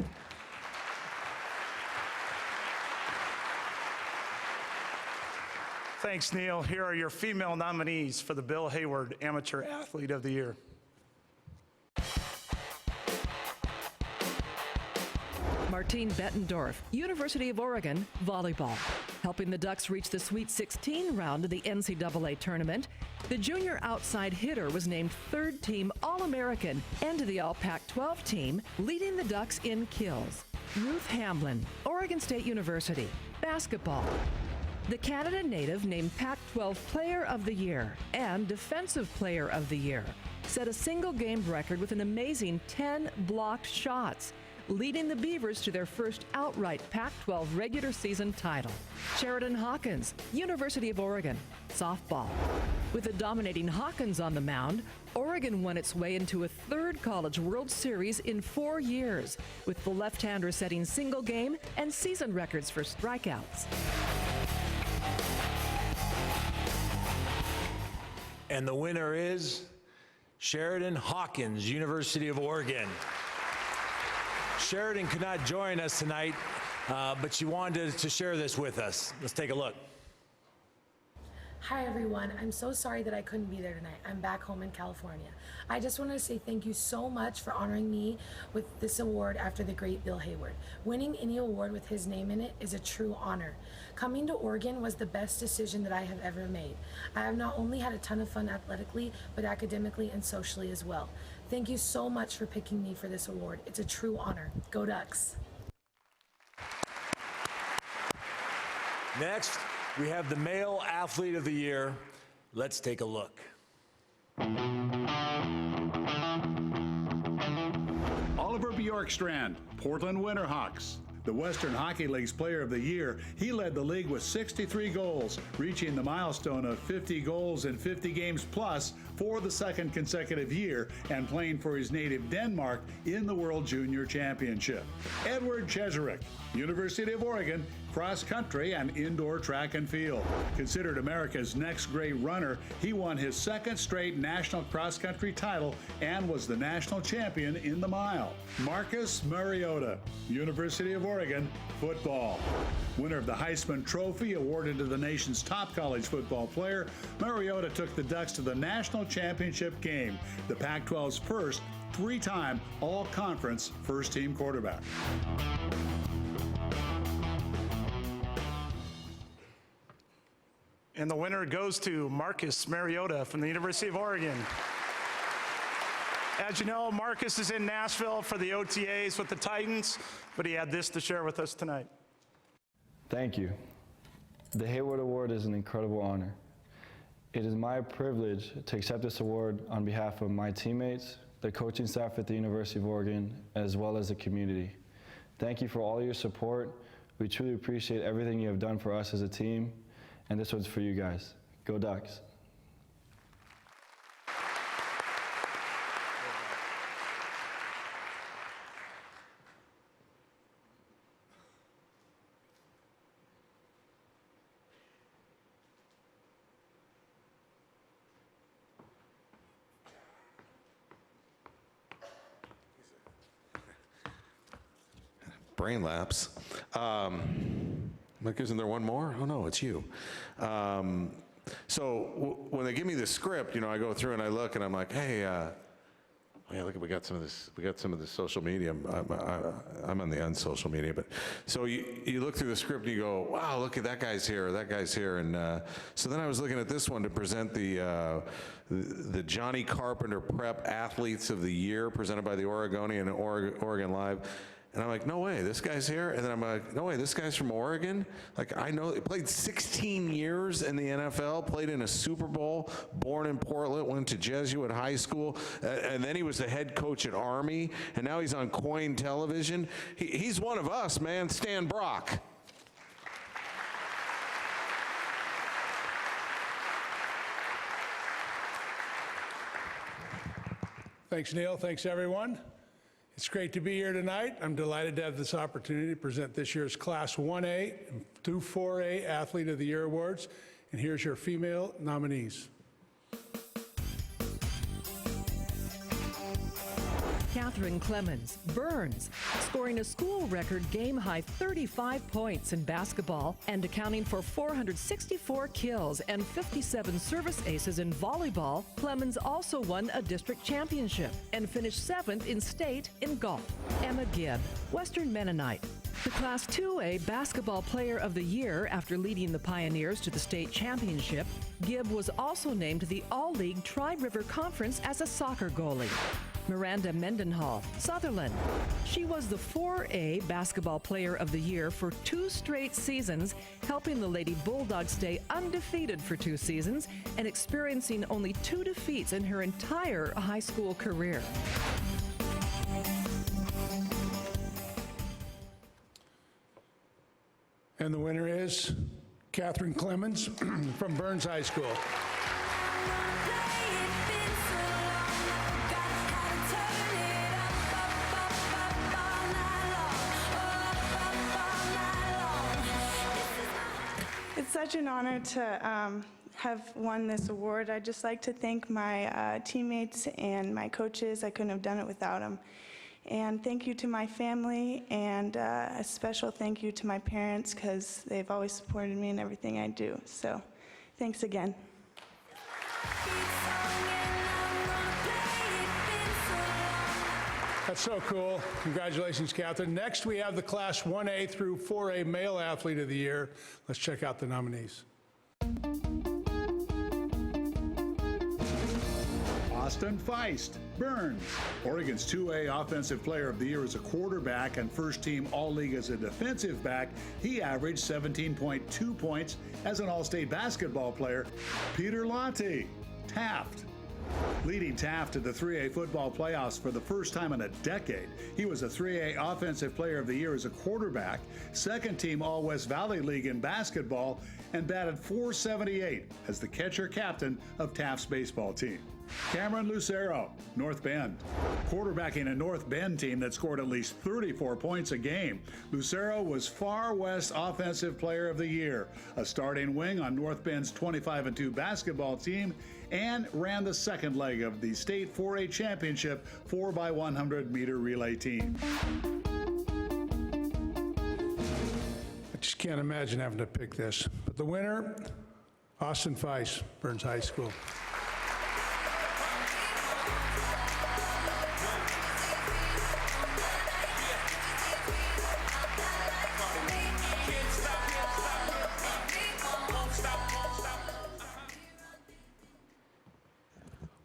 Thanks, Neil. Here are your female nominees for the Bill Hayward Amateur Athlete of the Year. Martine Bettendorf, University of Oregon, volleyball. Helping the Ducks reach the Sweet 16 round of the NCAA tournament, the junior outside hitter was named third team All-American and to the All-Pac-12 team, leading the Ducks in kills. Ruth Hamblin, Oregon State University, basketball. The Canada native named Pac-12 Player of the Year and Defensive Player of the Year, set a single game record with an amazing 10 blocked shots, leading the Beavers to their first outright Pac-12 regular season title. Sheridan Hawkins, University of Oregon, softball. With a dominating Hawkins on the mound, Oregon won its way into a third College World Series in 4 years, with the left-hander setting single game and season records for strikeouts. And the winner is Sheridan Hawkins, University of Oregon. Sheridan could not join us tonight, but she wanted to share this with us. Let's take a look. Hi everyone, I'm so sorry that I couldn't be there tonight. I'm back home in California. I just wanted to say thank you so much for honoring me with this award after the great Bill Hayward. Winning any award with his name in it is a true honor. Coming to Oregon was the best decision that I have ever made. I have not only had a ton of fun athletically, but academically and socially as well. Thank you so much for picking me for this award. It's a true honor. Go Ducks! Next, we have the Male Athlete of the Year. Let's take a look. Oliver Bjorkstrand, Portland Winterhawks. The Western Hockey League's Player of the Year, he led the league with 63 goals, reaching the milestone of 50 goals in 50 games plus for the second consecutive year and playing for his native Denmark in the World Junior Championship. Edward Cheserek, University of Oregon, cross country and indoor track and field. Considered America's next great runner, he won his second straight national cross country title and was the national champion in the mile. Marcus Mariota, University of Oregon, football. Winner of the Heisman Trophy awarded to the nation's top college football player, Mariota took the Ducks to the national championship game, the Pac-12's first three-time all-conference first-team quarterback. And the winner goes to Marcus Mariota from the University of Oregon. As you know, Marcus is in Nashville for the OTAs with the Titans, but he had this to share with us tonight. Thank you. The Hayward Award is an incredible honor. It is my privilege to accept this award on behalf of my teammates, the coaching staff at the University of Oregon, as well as the community. Thank you for all your support. We truly appreciate everything you have done for us as a team, and this one's for you guys. Go Ducks. Brain lapse. Like, isn't there one more? Oh no, it's you. So when they give me the script, you know, I go through and I look and I'm like, hey, yeah, look, we got some of this. We got some of the social media. I'm on the unsocial media, but so you look through the script and you go, wow, look at that guy's here, or that guy's here, and so then I was looking at this one to present the Johnny Carpenter Prep Athletes of the Year, presented by the Oregonian and Oregon Live. And I'm like, no way, this guy's here? And then I'm like, no way, this guy's from Oregon? Like, I know, he played 16 years in the NFL, played in a Super Bowl, born in Portland, went to Jesuit high school, and then he was the head coach at Army, and now he's on Coin Television. He's one of us, man, Stan Brock. Thanks, Neil. Thanks, everyone. It's great to be here tonight. I'm delighted to have this opportunity to present this year's Class 1A through 4A Athlete of the Year Awards. And here's your female nominees. Catherine Clemens, Burns, scoring a school record game-high 35 points in basketball and accounting for 464 kills and 57 service aces in volleyball. Clemens also won a district championship and finished 7th in state in golf. Emma Gibb, Western Mennonite, the Class 2A Basketball Player of the Year after leading the Pioneers to the state championship. Gibb was also named the All-League Tri-River Conference as a soccer goalie. Miranda Mendenhall, Sutherland. She was the 4A Basketball Player of the Year for 2 straight seasons, helping the Lady Bulldogs stay undefeated for 2 seasons and experiencing only 2 defeats in her entire high school career. And the winner is Catherine Clemens from Burns High School. It's such an honor to have won this award. I'd just like to thank my teammates and my coaches. I couldn't have done it without them. And thank you to my family, and a special thank you to my parents, because they've always supported me in everything I do. So Thanks again. That's so cool. Congratulations, Catherine. Next, we have the Class 1A through 4A Male Athlete of the Year. Let's check out the nominees. Austin Feist, Burns. Oregon's 2A Offensive Player of the Year as a quarterback and first team All-League as a defensive back. He averaged 17.2 points as an All-State basketball player. Peter Lotte, Taft. Leading Taft to the 3A football playoffs for the first time in a decade. He was a 3A Offensive Player of the Year as a quarterback, second team All-West Valley League in basketball, and batted .478 as the catcher captain of Taft's baseball team. Cameron Lucero, North Bend. Quarterbacking a North Bend team that scored at least 34 points a game, Lucero was Far West Offensive Player of the Year, a starting wing on North Bend's 25-2 basketball team, and ran the second leg of the state 4A championship 4x100-meter relay team. I just can't imagine having to pick this. But the winner, Austin Feist, Burns High School.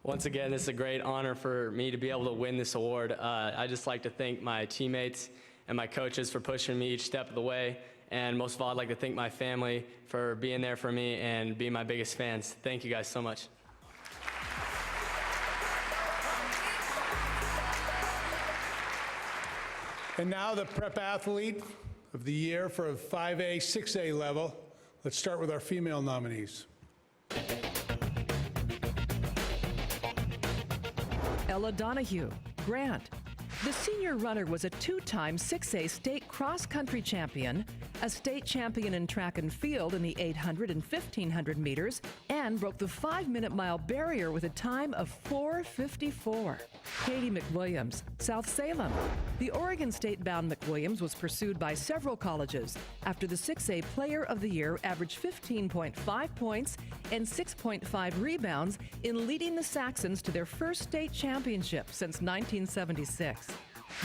Once again, it's a great honor for me to be able to win this award. I'd just like to thank my teammates and my coaches for pushing me each step of the way. And most of all, I'd like to thank my family for being there for me and being my biggest fans. Thank you guys so much. And now the Prep Athlete of the Year for a 5A, 6A level. Let's start with our female nominees. Ella Donahue, Grant. The senior runner was a two-time 6A state cross-country champion, a state champion in track and field in the 800 and 1500 meters, and broke the 5-minute mile barrier with a time of 4:54. Katie McWilliams, South Salem. The Oregon State-bound McWilliams was pursued by several colleges after the 6A Player of the Year averaged 15.5 points and 6.5 rebounds in leading the Saxons to their first state championship since 1976.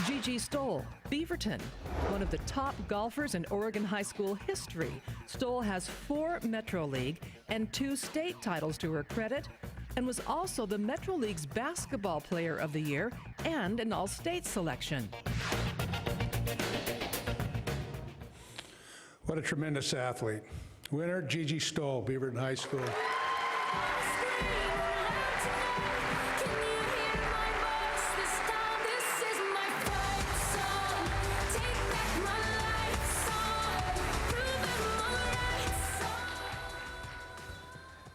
Gigi Stoll, Beaverton. One of the top golfers in Oregon high school history, Stoll has 4 Metro League and 2 state titles to her credit, and was also the Metro League's Basketball Player of the Year and an All-State selection. What a tremendous athlete. Winner, Gigi Stoll, Beaverton High School.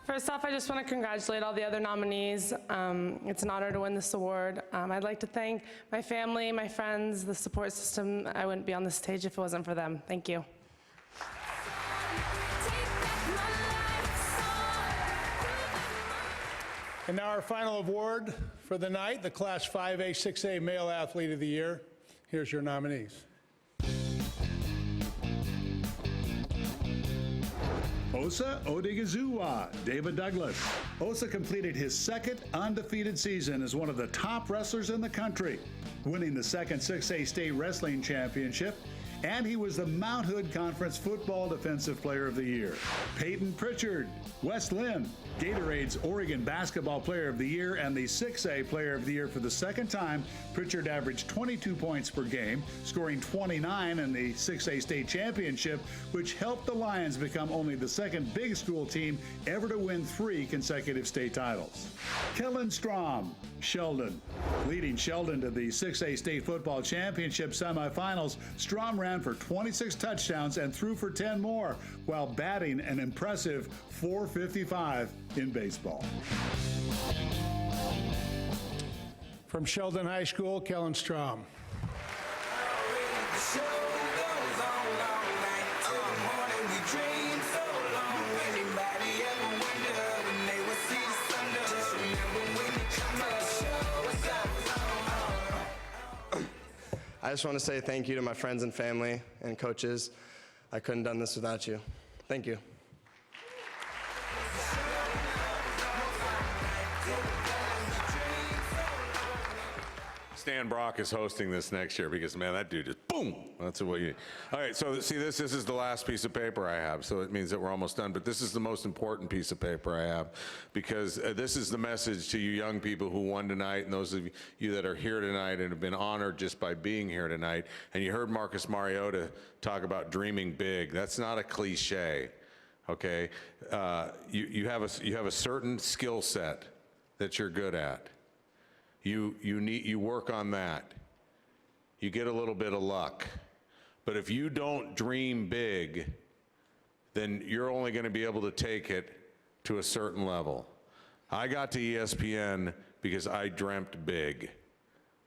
First off, I just want to congratulate all the other nominees. It's an honor to win this award. I'd like to thank my family, my friends, the support system. I wouldn't be on this stage if it wasn't for them. Thank you. And now our final award for the night, the Class 5A, 6A Male Athlete of the Year. Here's your nominees. Osa Odigizua, David Douglas. Osa completed his second undefeated season as one of the top wrestlers in the country, winning the second 6A State Wrestling Championship, and he was the Mount Hood Conference Football Defensive Player of the Year. Peyton Pritchard, West Lynn, Gatorade's Oregon Basketball Player of the Year and the 6A Player of the Year for the second time. Pritchard averaged 22 points per game, scoring 29 in the 6A State Championship, which helped the Lions become only the second big school team ever to win 3 consecutive state titles. Kellen Strom, Sheldon. Leading Sheldon to the 6A State Football Championship semifinals, Strom ran for 26 touchdowns and threw for 10 more, while batting an impressive .455 in baseball. From Sheldon High School, Kellen Strom. I just want to say thank you to my friends and family and coaches. I couldn't have done this without you. Thank you. Stan Brock is hosting this next year because, man, that dude just boom. That's what you. All right, so see, this is the last piece of paper I have, so it means that we're almost done. But this is the most important piece of paper I have because this is the message to you young people who won tonight and those of you that are here tonight and have been honored just by being here tonight. And you heard Marcus Mariota talk about dreaming big. That's not a cliche, okay? You have a certain skill set that you're good at. You work on that. You get a little bit of luck. But if you don't dream big, then you're only going to be able to take it to a certain level. I got to ESPN because I dreamt big.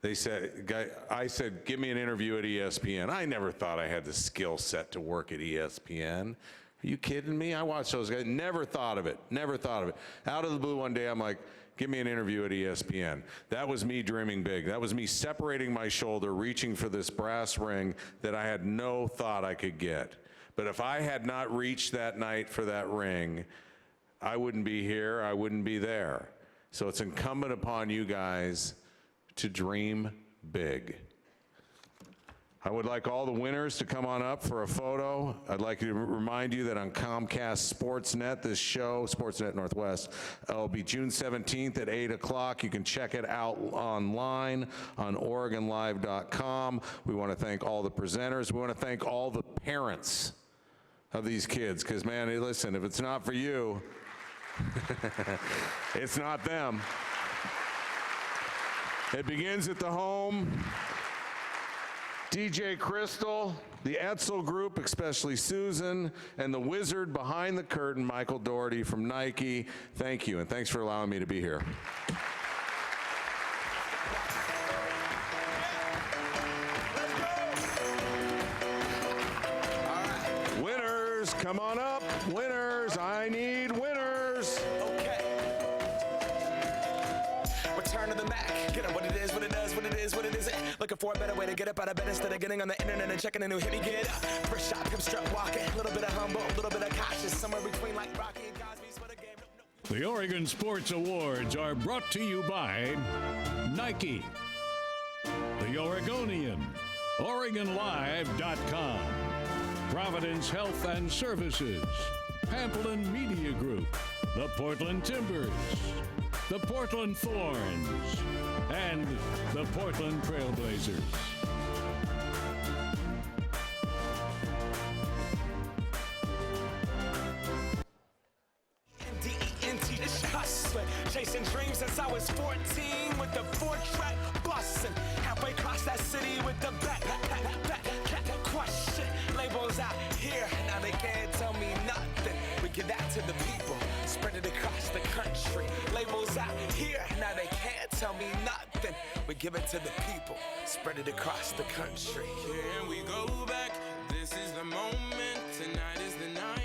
I said, give me an interview at ESPN. I never thought I had the skill set to work at ESPN. Are you kidding me? I watched those guys. Never thought of it. Never thought of it. Out of the blue one day, I'm like, give me an interview at ESPN. That was me dreaming big. That was me separating my shoulder, reaching for this brass ring that I had no thought I could get. But if I had not reached that night for that ring, I wouldn't be here, I wouldn't be there. So it's incumbent upon you guys to dream big. I would like all the winners to come on up for a photo. I'd like to remind you that on Comcast Sportsnet, this show, Sportsnet Northwest, will be June 17th at 8 o'clock. You can check it out online on OregonLive.com. We want to thank all the presenters. We want to thank all the parents of these kids, because, man, hey, listen, if it's not for you, it's not them. It begins at the home. DJ Crystal, the Etzel Group, especially Susan, and the wizard behind the curtain, Michael Doherty from Nike. Thank you, and thanks for allowing me to be here. Winners, come on up. Winners, I need winners. Return to the Mac. Get up what it is, what it does, what it is, what it isn't. Looking for a better way to get up out of bed instead of getting on the internet and checking a new hit. Me get up. First shot, come strut walking. A little bit of humble, a little bit of cautious. Somewhere between like Rocky and Cosby's for the game. The Oregon Sports Awards are brought to you by Nike, The Oregonian, OregonLive.com, Providence Health and Services, Pamplin Media Group, the Portland Timbers, the Portland Thorns, and the Portland Trailblazers. D-E-N-T, this hustling. Chasing dreams since I was 14 with the 4-track bustin'. Halfway across that city with the back question. Labels out here, now they can't tell me nothing. We give that to the people, spread it across the country. Labels out here, now they can't tell me nothing. We give it to the people, spread it across the country. Here we go back, this is the moment, tonight is the night.